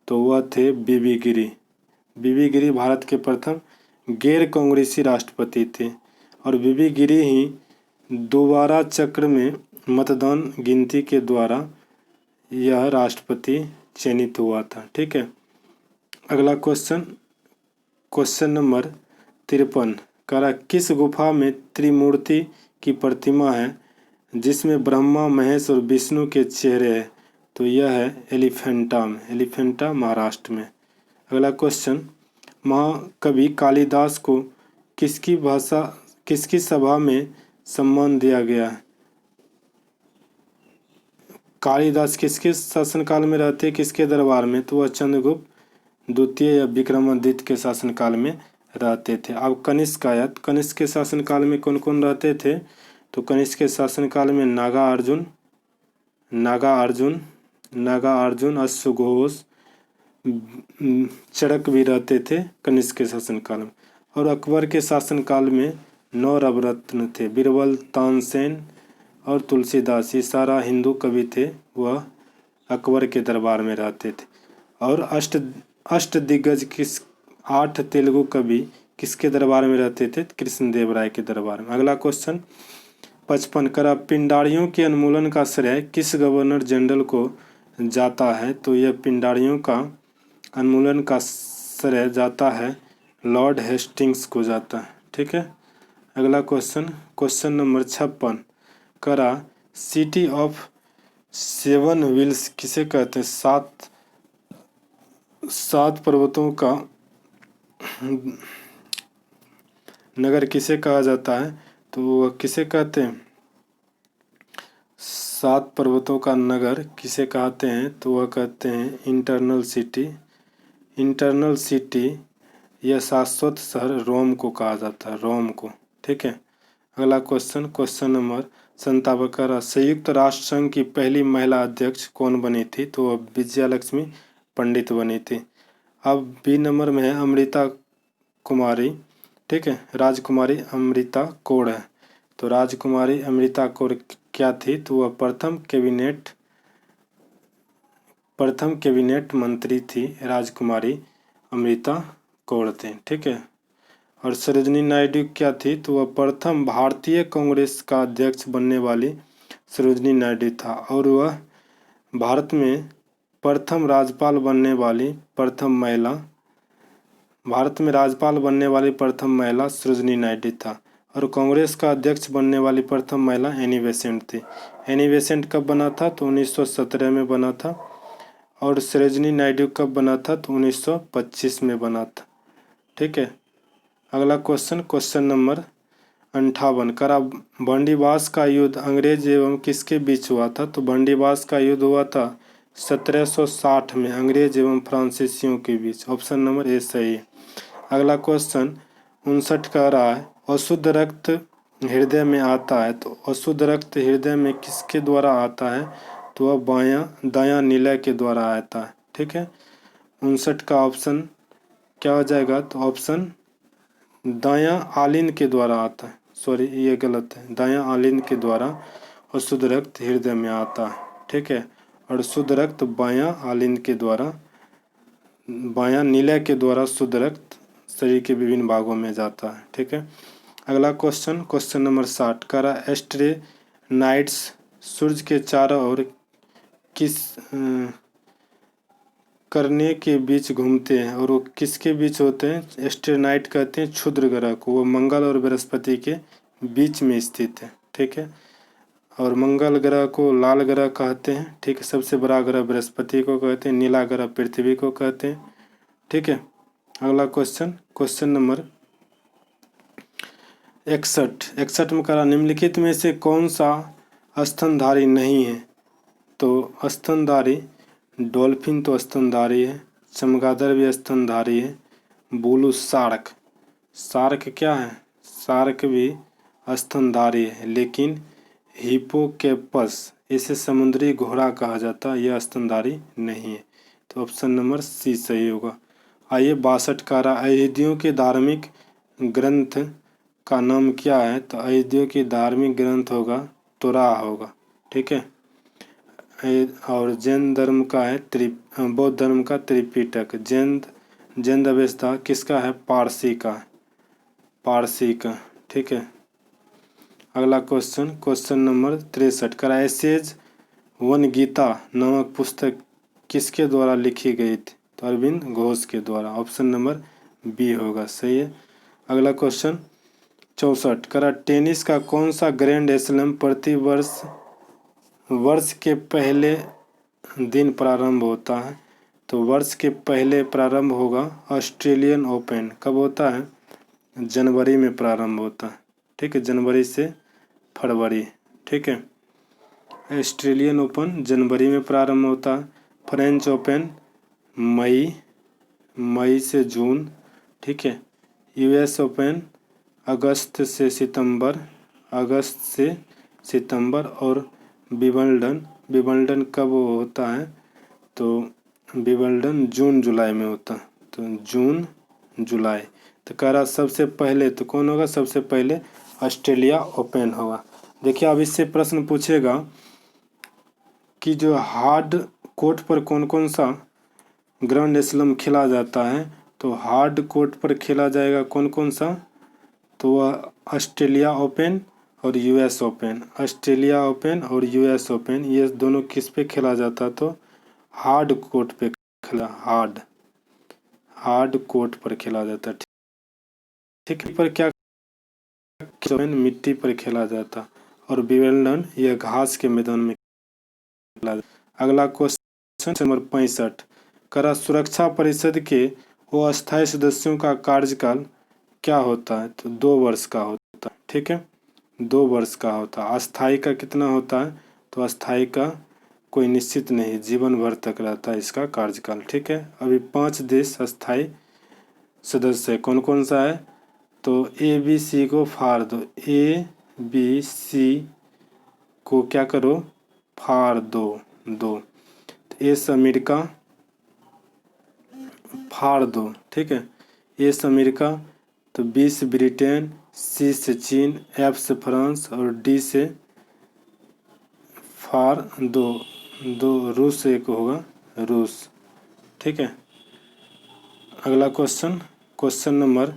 तो वह थे बीबी गिरी। बीबी गिरी भारत के प्रथम गैर कांग्रेसी राष्ट्रपति थे और बीबी गिरी ही दोबारा चक्र में मतदान गिनती के द्वारा यह राष्ट्रपति चयनित हुआ था। ठीक है, अगला क्वेश्चन, क्वेश्चन नंबर 53 करा किस गुफा में त्रिमूर्ति की प्रतिमा है जिसमें ब्रह्मा, महेश और विष्णु के चेहरे हैं? तो यह है एलिफेंटा में, एलिफेंटा महाराष्ट्र में। अगला क्वेश्चन, महाकवि कालिदास को किसकी सभा में सम्मान दिया गया है? कालिदास किसके शासनकाल में रहते, किसके दरबार में? तो वह चंद्रगुप्त द्वितीय या विक्रमादित्य के शासनकाल में रहते थे। अब कनिष्क आया, कनिष्क के शासनकाल में कौन कौन रहते थे? तो कनिष्क के शासनकाल में नागा अर्जुन, अश्वघोष, चरक भी रहते थे कनिष्क के शासनकाल में। और अकबर के शासनकाल में 9 नवरत्न थे, बीरबल, तानसेन और तुलसीदास, ये सारा हिंदू कवि थे, वह अकबर के दरबार में रहते थे। और अष्टदिग्गज 8 तेलुगु कवि किसके दरबार में रहते थे? कृष्णदेव राय के दरबार में। अगला क्वेश्चन 55 करा पिंडारियों के उन्मूलन का श्रेय किस गवर्नर जनरल को जाता है? तो यह पिंडारियों का उन्मूलन का श्रेय जाता है लॉर्ड हेस्टिंग्स को जाता है। ठीक है, अगला क्वेश्चन, क्वेश्चन नंबर 56 करा सिटी ऑफ 7 व्हील्स किसे कहते हैं? 7 पर्वतों का नगर किसे कहा जाता है? तो वह किसे कहते हैं? 7 पर्वतों का नगर किसे कहते हैं? तो वह कहते हैं इंटरनल सिटी। इंटरनल सिटी यह शाश्वत शहर रोम को कहा जाता है, रोम को। ठीक है, अगला क्वेश्चन, क्वेश्चन नंबर 57 करा संयुक्त राष्ट्र संघ की पहली महिला अध्यक्ष कौन बनी थी? तो वह विजयालक्ष्मी पंडित बनी थी। अब बी नंबर में है अमृता कुमारी। ठीक है, राजकुमारी अमृता कौर है। तो राजकुमारी अमृता कौर क्या थी? तो वह प्रथम कैबिनेट मंत्री थी, राजकुमारी अमृता कौर थे। ठीक है, और सरोजिनी नायडू क्या थी? तो वह प्रथम भारतीय कांग्रेस का अध्यक्ष बनने वाली सरोजिनी नायडू था और वह भारत में प्रथम राज्यपाल बनने वाली प्रथम महिला सरोजिनी नायडू था। और कांग्रेस का अध्यक्ष बनने वाली प्रथम महिला एनी बेसेंट थी। एनी बेसेंट कब बना था? तो 1917 में बना था। और सरोजिनी नायडू कब बना था? तो 1925 में बना था। ठीक है, अगला क्वेश्चन, क्वेश्चन नंबर 58 करा बंदीबास का युद्ध अंग्रेज एवं किसके बीच हुआ था? तो बंदीबास का युद्ध हुआ था 1760 में अंग्रेज एवं फ्रांसीसियों के बीच। ऑप्शन नंबर ए सही है। अगला क्वेश्चन 59 कह रहा है अशुद्ध रक्त हृदय में आता है। तो अशुद्ध रक्त हृदय में किसके द्वारा आता है? तो वह दायां निलय के द्वारा आता है। ठीक है, 59 का ऑप्शन क्या हो जाएगा? तो ऑप्शन दायां आलिंद के द्वारा आता है। सॉरी, ये गलत है, दायां आलिंद के द्वारा अशुद्ध रक्त हृदय में आता है। ठीक है, और शुद्ध रक्त बायां आलिंद के द्वारा, बायां निलय के द्वारा शुद्ध रक्त शरीर के विभिन्न भागों में जाता है। ठीक है, अगला क्वेश्चन, क्वेश्चन नंबर 60 करा एस्ट्रोनाइट्स सूर्य के चारों ओर किस करने के बीच घूमते हैं और वो किसके बीच होते हैं? एस्ट्रोनाइट कहते हैं क्षुद्र ग्रह को, वो मंगल और बृहस्पति के बीच में स्थित है। ठीक है, और मंगल ग्रह को लाल ग्रह कहते हैं। ठीक है, सबसे बड़ा ग्रह बृहस्पति को कहते हैं, नीला ग्रह पृथ्वी को कहते हैं। ठीक है, अगला क्वेश्चन, क्वेश्चन नंबर 61 में करा निम्नलिखित में से कौन सा स्तनधारी नहीं है? तो स्तनधारी डॉल्फिन तो स्तनधारी है, चमगादड़ भी स्तनधारी है, ब्लू शार्क क्या है? शार्क भी स्तनधारी है, लेकिन हिपोकैम्पस इसे समुद्री घोड़ा कहा जाता है, यह स्तनधारी नहीं है। तो ऑप्शन नंबर सी सही होगा। आइए 62 का अयोध्या के धार्मिक ग्रंथ का नाम क्या है? तो अयोध्या की धार्मिक ग्रंथ होगा तुराह होगा। ठीक है, और जैन धर्म का है बौद्ध धर्म का त्रिपिटक। जैन अवेस्ता किसका है? पारसी का, पारसी का। ठीक है। अगला क्वेश्चन नंबर 63। क्राइसिस वन गीता नामक पुस्तक किसके द्वारा लिखी गई थी? तो अरविंद घोष के द्वारा। ऑप्शन नंबर बी होगा, सही है। अगला क्वेश्चन 64। टेनिस का कौन सा ग्रैंड स्लैम प्रति वर्ष के पहले दिन प्रारंभ होता है? तो वर्ष के पहले प्रारंभ होगा ऑस्ट्रेलियन ओपन। कब होता है? जनवरी में प्रारंभ होता है। ठीक है, जनवरी से फरवरी। ठीक है, ऑस्ट्रेलियन ओपन जनवरी में प्रारंभ होता है। फ्रेंच ओपन मई से जून। ठीक है, यूएस ओपन अगस्त से सितंबर। और विंबलडन कब होता है? तो विंबलडन जून जुलाई में होता है। तो जून जुलाई। तो कह रहा सबसे पहले तो कौन होगा? सबसे पहले ऑस्ट्रेलिया ओपन होगा। देखिए, अब इससे प्रश्न पूछेगा कि जो हार्ड कोर्ट पर कौन कौन सा ग्रैंड स्लैम खेला जाता है? तो हार्ड कोर्ट पर खेला जाएगा कौन कौन सा? तो वह ऑस्ट्रेलिया ओपन और यूएस ओपन। ऑस्ट्रेलिया ओपन और यूएस ओपन ये दोनों किस पे खेला जाता? तो हार्ड कोर्ट पे खेला, हार्ड कोर्ट पर खेला जाता। ठीक है, पर क्या मिट्टी पर खेला जाता और विंबलडन यह घास के मैदान में खेला जाता। अगला क्वेश्चन नंबर 65। सुरक्षा परिषद के वो अस्थायी सदस्यों का कार्यकाल क्या होता है? तो 2 वर्ष का होता है। ठीक है, 2 वर्ष का होता है। अस्थायी का कितना होता है? तो अस्थायी का कोई निश्चित नहीं, जीवन भर तक रहता है इसका कार्यकाल। ठीक है, अभी 5 देश अस्थायी सदस्य है। कौन कौन सा है? तो ABC को फाड़ दो, ABC को क्या करो? फाड़ दो। एस अमेरिका फाड़ दो। ठीक है, एस अमेरिका, तो बी से ब्रिटेन, सी से चीन, एफ से फ्रांस और डी से फाड़ दो रूस एक होगा, रूस। ठीक है, अगला क्वेश्चन नंबर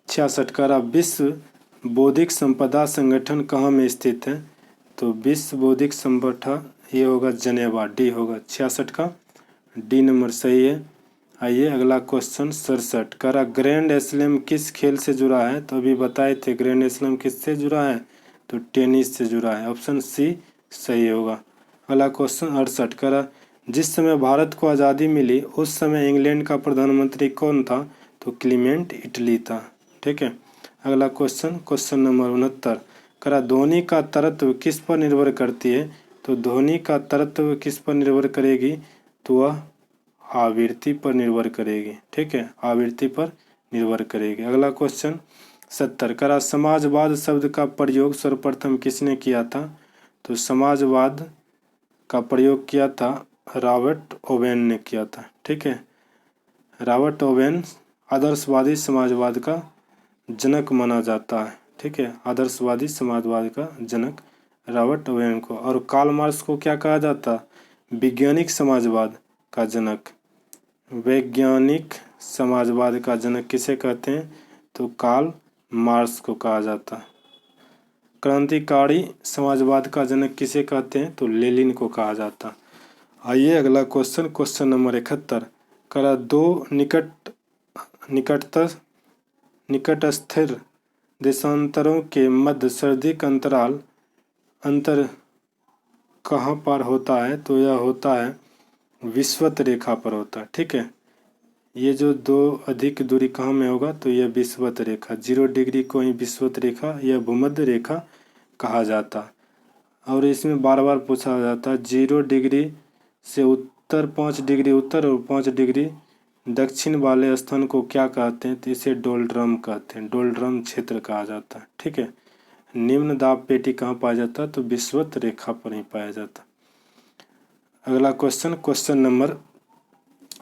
66। विश्व बौद्धिक संपदा संगठन कहाँ में स्थित है? तो विश्व बौद्धिक संपदा ये होगा जनेवा, डी होगा। 66 का डी नंबर सही है। आइए अगला क्वेश्चन 67। ग्रैंड स्लैम किस खेल से जुड़ा है? तो अभी बताए थे ग्रैंड स्लैम किससे जुड़ा है? तो टेनिस से जुड़ा है। ऑप्शन सी सही होगा। अगला क्वेश्चन 68। जिस समय भारत को आज़ादी मिली उस समय इंग्लैंड का प्रधानमंत्री कौन था? तो क्लीमेंट इटली था। ठीक है, अगला क्वेश्चन नंबर 69। ध्वनि का तरत्व किस पर निर्भर करती है? तो ध्वनि का तरत्व किस पर निर्भर करेगी? तो वह आवृत्ति पर निर्भर करेगी। ठीक है, आवृत्ति पर निर्भर करेगी। अगला क्वेश्चन 70। समाजवाद शब्द का प्रयोग सर्वप्रथम किसने किया था? तो समाजवाद का प्रयोग किया था रॉबर्ट ओवेन ने किया था। ठीक है, रॉबर्ट ओवेन आदर्शवादी समाजवाद का जनक माना जाता है। ठीक है, आदर्शवादी समाजवाद का जनक रॉबर्ट ओवेन को। और कार्ल मार्क्स को क्या कहा जाता? वैज्ञानिक समाजवाद का जनक। वैज्ञानिक समाजवाद का जनक किसे कहते हैं? तो कार्ल मार्क्स को कहा जाता है। क्रांतिकारी समाजवाद का जनक किसे कहते हैं? तो लेनिन को कहा जाता। आइए अगला क्वेश्चन नंबर 71। दो निकटस्थ देशांतरों के मध्य सर्वाधिक अंतर कहाँ पर होता है? तो यह होता है विषुवत रेखा पर होता है। ठीक है, ये जो दो अधिक दूरी कहाँ में होगा? तो यह विषुवत रेखा, 0 डिग्री को ही विषुवत रेखा या भूमध्य रेखा कहा जाता। और इसमें बार बार पूछा जाता है 0 डिग्री से उत्तर 5 डिग्री उत्तर और 5 डिग्री दक्षिण वाले स्थान को क्या कहते हैं? तो इसे डोलड्रम कहते हैं, डोलड्रम क्षेत्र कहा जाता है। ठीक है, निम्न दाब पेटी कहाँ पाया जाता है? तो विषुवत रेखा पर ही पाया जाता। अगला क्वेश्चन नंबर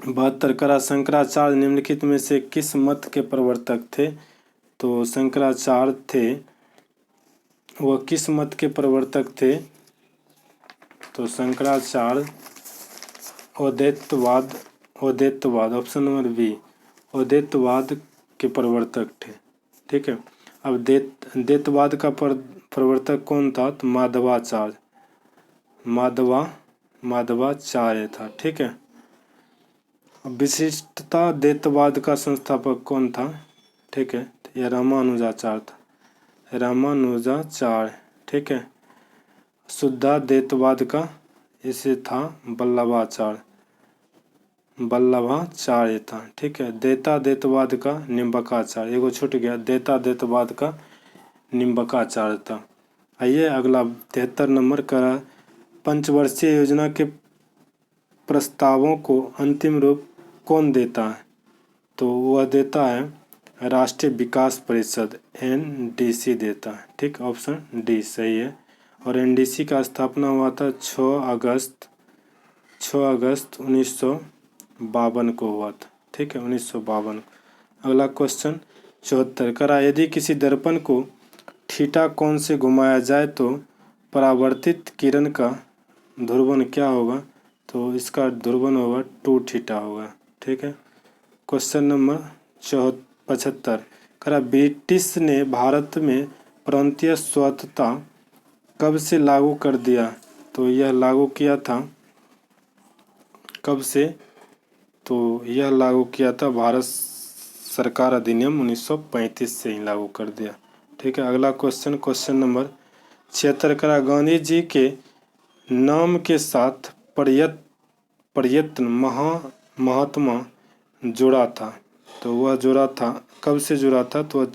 72। शंकराचार्य निम्नलिखित में से किस मत के प्रवर्तक थे? तो शंकराचार्य थे, वह किस मत के प्रवर्तक थे? तो शंकराचार्य अद्वैतवाद ऑप्शन नंबर बी अद्वैतवाद के प्रवर्तक थे। ठीक है। अब द्वैतवाद का प्रवर्तक कौन था? तो माधवाचार्य था। ठीक है। अब विशिष्टता द्वैतवाद का संस्थापक कौन था? ठीक है, यह रामानुजाचार्य था, रामानुजाचार्य। ठीक है। शुद्धाद्वैतवाद का इसे था वल्लभाचार्य था। ठीक है। द्वैताद्वैतवाद का निम्बकाचार्य, एगो छूट गया, द्वैताद्वैतवाद का निम्बकाचार्य था। आइए अगला 73 नंबर का, पंचवर्षीय योजना के प्रस्तावों को अंतिम रूप कौन देता है? तो वह देता है राष्ट्रीय विकास परिषद, एनडीसी देता है। ठीक, ऑप्शन डी सही है। और एनडीसी का स्थापना हुआ था 6 अगस्त 1952 को हुआ था। ठीक है, 1952। अगला क्वेश्चन 74 करा, यदि किसी दर्पण को थीटा कोण से घुमाया जाए तो परावर्तित किरण का ध्रुवण क्या होगा? तो इसका ध्रुवण होगा 2 थीटा होगा। ठीक है। क्वेश्चन नंबर 75 करा, ब्रिटिश ने भारत में प्रांतीय स्वतंत्रता कब से लागू कर दिया? तो यह लागू किया था कब से? तो यह लागू किया था भारत सरकार अधिनियम 1935 से ही लागू कर दिया। ठीक है। अगला क्वेश्चन नंबर 76 करा, गांधी जी के नाम के साथ प्रयत्न महात्मा जुड़ा था। तो वह जुड़ा था, कब से जुड़ा था? तो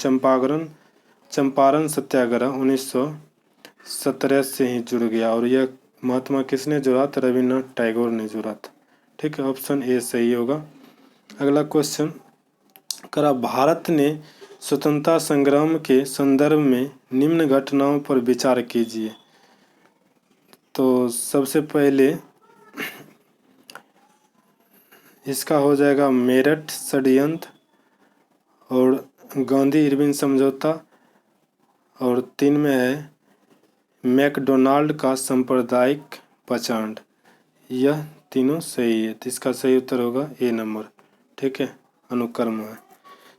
चंपारण सत्याग्रह 1917 से ही जुड़ गया। और यह महात्मा किसने जोड़ा? तो रविन्द्रनाथ टैगोर ने जोड़ा था। ठीक है, ऑप्शन ए सही होगा। अगला क्वेश्चन करा, भारत ने स्वतंत्रता संग्राम के संदर्भ में निम्न घटनाओं पर विचार कीजिए। तो सबसे पहले इसका हो जाएगा मेरठ षड्यंत्र और गांधी इरविन समझौता, और 3 में है मैकडोनाल्ड का सांप्रदायिक प्रचंड। यह तीनों सही है, तो इसका सही उत्तर होगा ए नंबर। ठीक है, अनुक्रम है।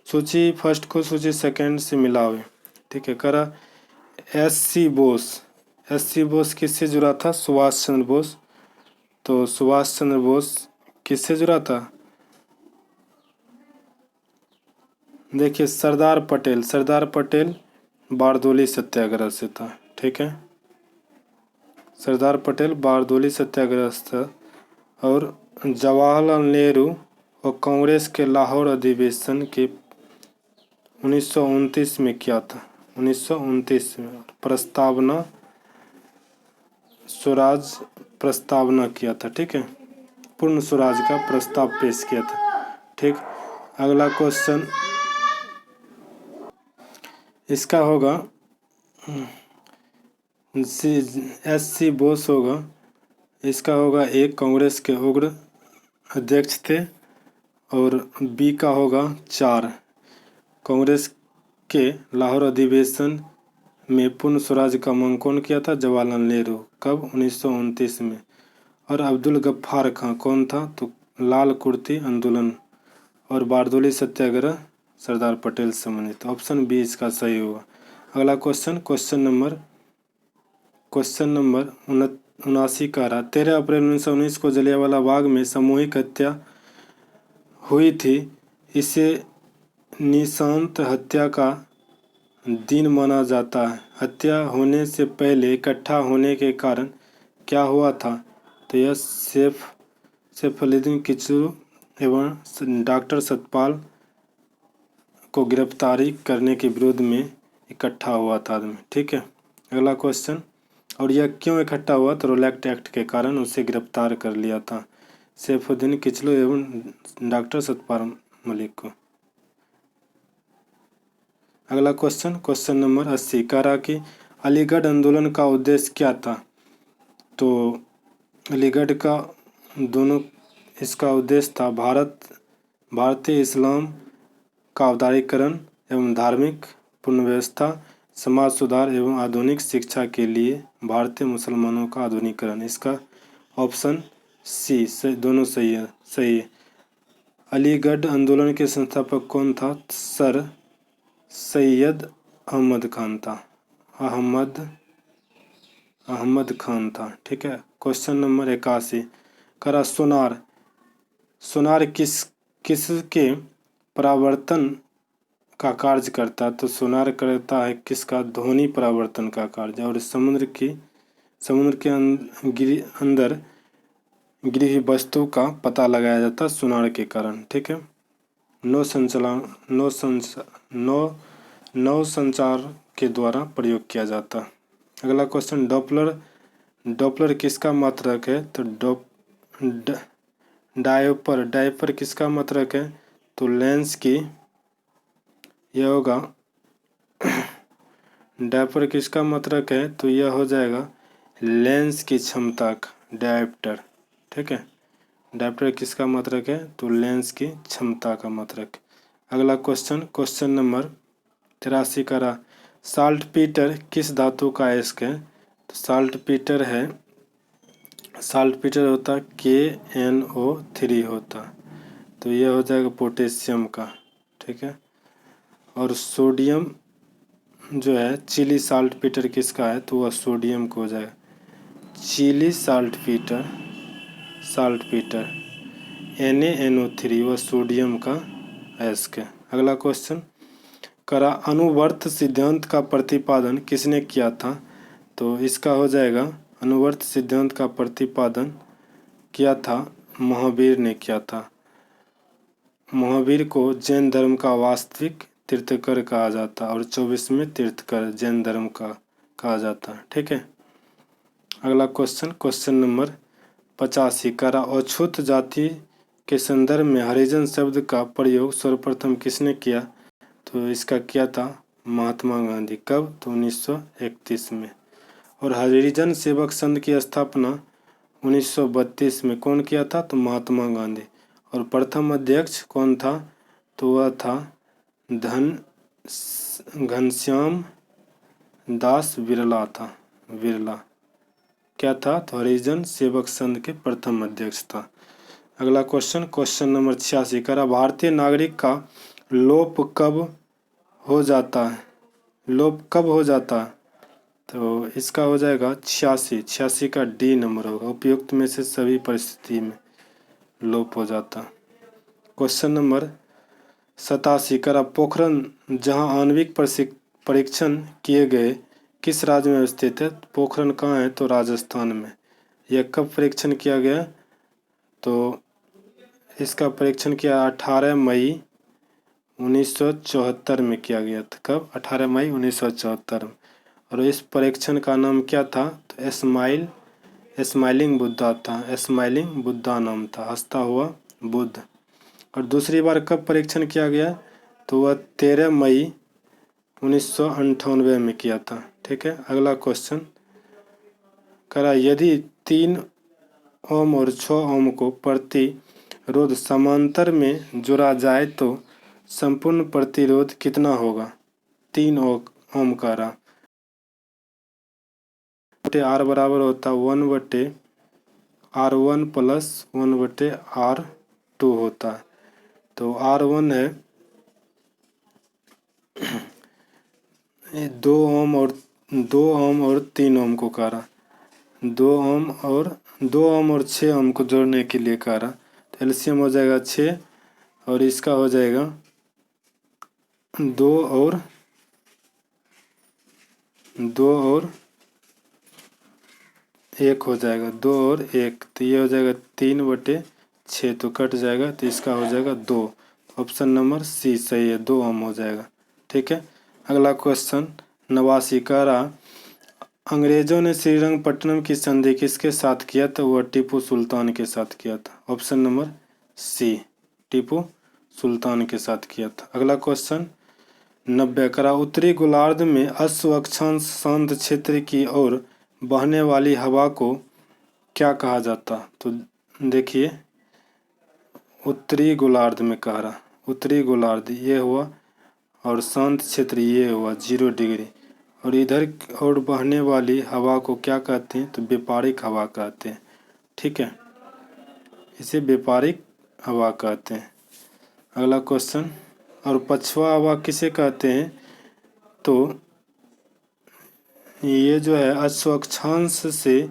सूची फर्स्ट को सूची सेकंड से मिलावे। ठीक है। करा, एस सी बोस किससे जुड़ा था? सुभाष चंद्र बोस। तो सुभाष चंद्र बोस किससे जुड़ा था? देखिए, सरदार पटेल बारदोली सत्याग्रह से था। ठीक है, सरदार पटेल बारदोली सत्याग्रह से। और जवाहरलाल नेहरू और कांग्रेस के लाहौर अधिवेशन के 1929 में किया था। 1929 में प्रस्तावना किया था। ठीक है, पूर्ण स्वराज का प्रस्ताव पेश किया था। ठीक, अगला क्वेश्चन इसका होगा एस सी बोस होगा। इसका होगा एक, कांग्रेस के उग्र अध्यक्ष थे। और बी का होगा 4, कांग्रेस के लाहौर अधिवेशन में पूर्ण स्वराज का मांग कौन किया था? जवाहरलाल नेहरू। कब? 1929 में। और अब्दुल गफ्फार खां कौन था? तो लाल कुर्ती आंदोलन और बारदोली सत्याग्रह सरदार पटेल से संबंधित। ऑप्शन बी इसका सही होगा। अगला क्वेश्चन नंबर 79 का रहा, 13 अप्रैल 1919 को जलियांवाला बाग में सामूहिक हत्या हुई थी। इसे निशांत हत्या का दिन माना जाता है। हत्या होने से पहले इकट्ठा होने के कारण क्या हुआ था? तो यह सैफुद्दीन किचलू एवं डॉक्टर सतपाल को गिरफ्तारी करने के विरोध में इकट्ठा हुआ था आदमी। ठीक है। अगला क्वेश्चन, और यह क्यों इकट्ठा हुआ? तो रोलैक्ट एक्ट के कारण उसे गिरफ्तार कर लिया था, सैफुद्दीन किचलू एवं डॉक्टर सतपाल मलिक को। अगला क्वेश्चन नंबर 80 कह रहा कि अलीगढ़ आंदोलन का उद्देश्य क्या था? तो अलीगढ़ का इसका उद्देश्य था भारतीय इस्लाम का अवतारीकरण एवं धार्मिक पुनर्व्यवस्था, समाज सुधार एवं आधुनिक शिक्षा के लिए भारतीय मुसलमानों का आधुनिकीकरण। इसका ऑप्शन सी दोनों सही है, सही है। अलीगढ़ आंदोलन के संस्थापक कौन था? सर सैयद अहमद खान था। अहमद खान था। ठीक है। क्वेश्चन नंबर 81 करा सोनार किसके परावर्तन का कार्य करता है? तो सोनार करता है किसका? ध्वनि परावर्तन का कार्य। और समुद्र के अंदर गिरी हुई वस्तु का पता लगाया जाता है सोनार के कारण। ठीक है। नौ संचार के द्वारा प्रयोग किया जाता है। अगला क्वेश्चन डॉपलर किसका मात्रक है? तो डायपर किसका मात्रक है? तो लेंस की, यह होगा डायपर किसका मात्रक है? तो यह हो जाएगा लेंस की क्षमता का डायप्टर। ठीक है। डायप्टर किसका मात्रक है? तो लेंस की क्षमता का मात्रक। अगला क्वेश्चन नंबर 83 का साल्टपीटर किस धातु का अयस्क है? तो साल्टपीटर होता KNO3 होता, तो यह हो जाएगा पोटेशियम का। ठीक है। और सोडियम जो है चिली साल्टपीटर किसका है? तो वह सोडियम को हो जाएगा चिली साल्टपीटर NaNO3 वह सोडियम का अयस्क है। अगला क्वेश्चन करा अनुवर्त सिद्धांत का प्रतिपादन किसने किया था? तो इसका हो जाएगा अनुवर्त सिद्धांत का प्रतिपादन किया था महावीर ने किया था। महावीर को जैन धर्म का वास्तविक तीर्थकर कहा जाता और 24वें तीर्थकर जैन धर्म का कहा जाता। ठीक है। अगला क्वेश्चन नंबर 85 करा अछूत जाति के संदर्भ में हरिजन शब्द का प्रयोग सर्वप्रथम किसने किया? तो इसका किया था महात्मा गांधी। कब? तो 1931 में। और हरिजन सेवक संघ की स्थापना 1932 में कौन किया था? तो महात्मा गांधी। और प्रथम अध्यक्ष कौन था? तो वह था घनश्याम दास बिरला था। क्या था? तो हरिजन सेवक संघ के प्रथम अध्यक्ष था। अगला क्वेश्चन नंबर 86 करा भारतीय नागरिक का लोप कब हो जाता है? तो इसका हो जाएगा 86 का डी नंबर होगा। उपयुक्त में से सभी परिस्थिति में लोप हो जाता। क्वेश्चन नंबर 87 करा पोखरण जहां आणविक परीक्षण किए गए किस राज्य में स्थित है? पोखरण कहाँ है? तो राजस्थान में। यह कब परीक्षण किया गया? तो इसका परीक्षण किया 18 मई 1974 में किया गया था। कब? 18 मई 1974 में। और इस परीक्षण का नाम क्या था? तो स्माइलिंग बुद्धा था। स्माइलिंग बुद्धा नाम था, हंसता हुआ बुद्ध। और दूसरी बार कब परीक्षण किया गया? तो वह 13 मई 1998 में किया था। ठीक है। अगला क्वेश्चन करा यदि 3 ओम और 6 ओम को प्रतिरोध समांतर में जोड़ा जाए तो संपूर्ण प्रतिरोध कितना होगा? 3 ओम का रहा R बराबर होता 1/R1 प्लस 1/R2 होता है। तो R1 है 2 ओम और 3 ओम को कह रहा 2 ओम और 6 ओम को जोड़ने के लिए कह रहा। तो एलसीएम हो जाएगा 6 और इसका हो जाएगा 2 और 1 हो जाएगा। 2 और 1 तो ये हो जाएगा 3/6 तो कट जाएगा, तो इसका हो जाएगा 2। ऑप्शन नंबर सी सही है, 2 ओम हो जाएगा। ठीक है। अगला क्वेश्चन 89 कह रहा अंग्रेजों ने श्रीरंगपट्टनम की संधि किसके साथ किया? तो वह टीपू सुल्तान के साथ किया था। Option number C Tipu Sultan के साथ किया था। अगला क्वेश्चन 90 करा उत्तरी गोलार्ध में अश्व अक्षांश शांत क्षेत्र की ओर बहने वाली हवा को क्या कहा जाता? तो देखिए उत्तरी गोलार्ध में कह रहा उत्तरी गोलार्ध ये हुआ और शांत क्षेत्र ये हुआ 0 डिग्री, और इधर और बहने वाली हवा को क्या कहते हैं? तो व्यापारिक हवा कहते हैं। ठीक है, इसे व्यापारिक हवा कहते हैं। अगला क्वेश्चन, और पछुआ हवा किसे कहते हैं? तो ये जो है अश्व अक्षांश से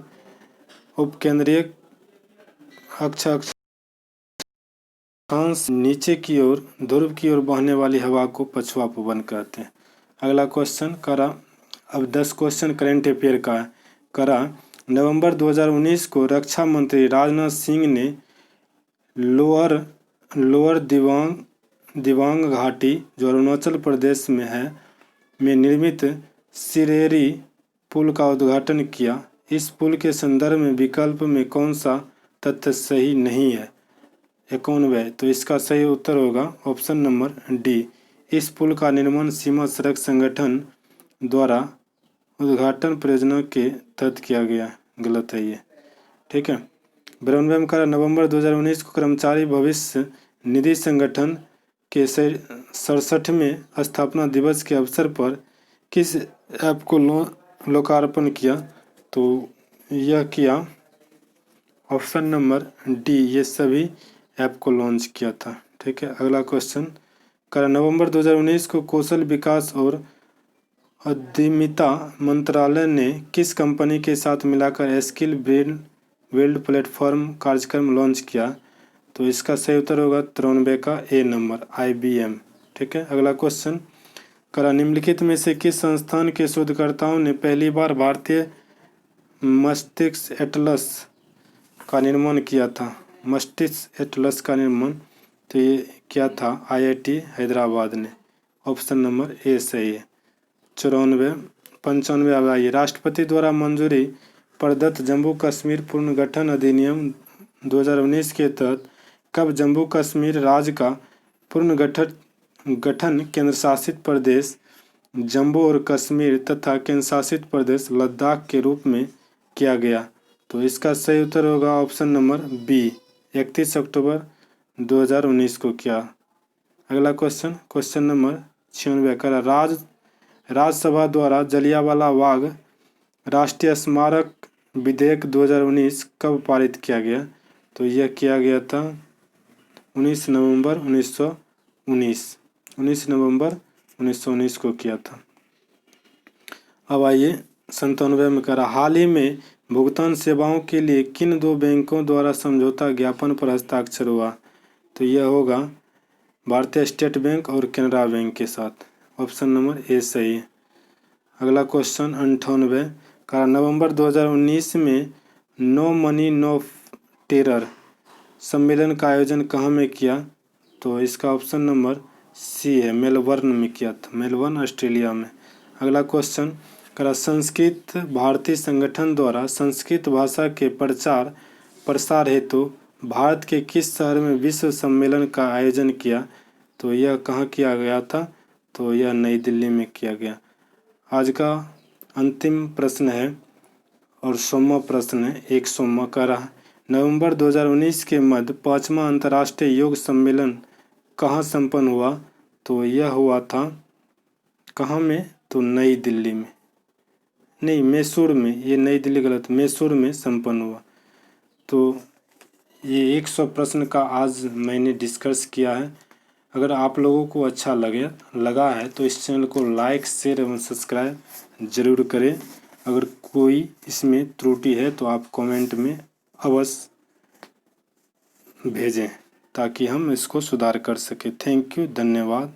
उपकेंद्रीय अक्षांश नीचे की ओर ध्रुव की ओर बहने वाली हवा को पछुआ पवन कहते हैं। अगला क्वेश्चन करा, अब 10 क्वेश्चन करेंट अफेयर का है। करा, नवंबर 2019 को रक्षा मंत्री राजनाथ सिंह ने लोअर दिबांग घाटी जो अरुणाचल प्रदेश में है में निर्मित सिरेरी पुल का उद्घाटन किया। इस पुल के संदर्भ में विकल्प में कौन सा तथ्य सही नहीं है? 91। तो इसका सही उत्तर होगा ऑप्शन नंबर डी। इस पुल का निर्माण सीमा सड़क संगठन द्वारा उद्घाटन परियोजना के तहत किया गया। गलत है ये। ठीक है, 92 में करा, नवंबर 2019 को कर्मचारी भविष्य निधि संगठन के 67वें स्थापना दिवस के अवसर पर किस ऐप को लोकार्पण किया? तो यह किया ऑप्शन नंबर डी, ये सभी ऐप को लॉन्च किया था। ठीक है, अगला क्वेश्चन करा, नवंबर 2019 को कौशल विकास और उद्यमिता मंत्रालय ने किस कंपनी के साथ मिलकर स्किल बिल्ड प्लेटफॉर्म कार्यक्रम लॉन्च किया? तो इसका सही उत्तर होगा 93 का ए नंबर, IBM। ठीक है, अगला क्वेश्चन करा, निम्नलिखित में से किस संस्थान के शोधकर्ताओं ने पहली बार भारतीय मस्तिष्क एटलस का निर्माण किया था? मस्तिष्क एटलस का निर्माण तो ये क्या था? IIT हैदराबाद ने। ऑप्शन नंबर ए सही है। 95 अब आइए, राष्ट्रपति द्वारा मंजूरी प्रदत्त जम्मू कश्मीर पुनर्गठन अधिनियम 2019 के तहत कब जम्मू कश्मीर राज्य का पुनर्गठन केंद्र शासित प्रदेश जम्मू और कश्मीर तथा केंद्र शासित प्रदेश लद्दाख के रूप में किया गया? तो इसका सही उत्तर होगा ऑप्शन नंबर बी, 31 अक्टूबर 2019 को किया। अगला क्वेश्चन नंबर 96 का, राज्यसभा द्वारा जलियांवाला बाग राष्ट्रीय स्मारक विधेयक 2019 कब पारित किया गया? तो यह किया गया था 19 नवंबर 1919 को किया था। अब आइए 97 में करा, हाल ही में भुगतान सेवाओं के लिए किन 2 बैंकों द्वारा समझौता ज्ञापन पर हस्ताक्षर हुआ? तो यह होगा भारतीय स्टेट बैंक और कैनरा बैंक के साथ। ऑप्शन नंबर ए सही है। अगला क्वेश्चन 98 का, नवंबर 2019 में नो मनी नो टेरर सम्मेलन का आयोजन कहाँ में किया? तो इसका ऑप्शन नंबर सी है, मेलबर्न में किया था, मेलबर्न ऑस्ट्रेलिया में। अगला क्वेश्चन करा, संस्कृत भारती संगठन द्वारा संस्कृत भाषा के प्रचार प्रसार हेतु भारत के किस शहर में विश्व सम्मेलन का आयोजन किया? तो यह कहाँ किया गया था? तो यह नई दिल्ली में किया गया। आज का अंतिम प्रश्न है और 100वां प्रश्न है, 100वां करा, नवंबर 2019 के मध्य 5वां अंतर्राष्ट्रीय योग सम्मेलन कहाँ संपन्न हुआ? तो यह हुआ था कहाँ में? तो नई दिल्ली में, नहीं मैसूर में, ये नई दिल्ली गलत, मैसूर में संपन्न हुआ। तो ये 100 प्रश्न का आज मैंने डिस्कस किया है। अगर आप लोगों को अच्छा लगा है तो इस चैनल को लाइक शेयर एवं सब्सक्राइब जरूर करें। अगर कोई इसमें त्रुटि है तो आप कमेंट में अवश्य भेजें ताकि हम इसको सुधार कर सकें। थैंक यू, धन्यवाद।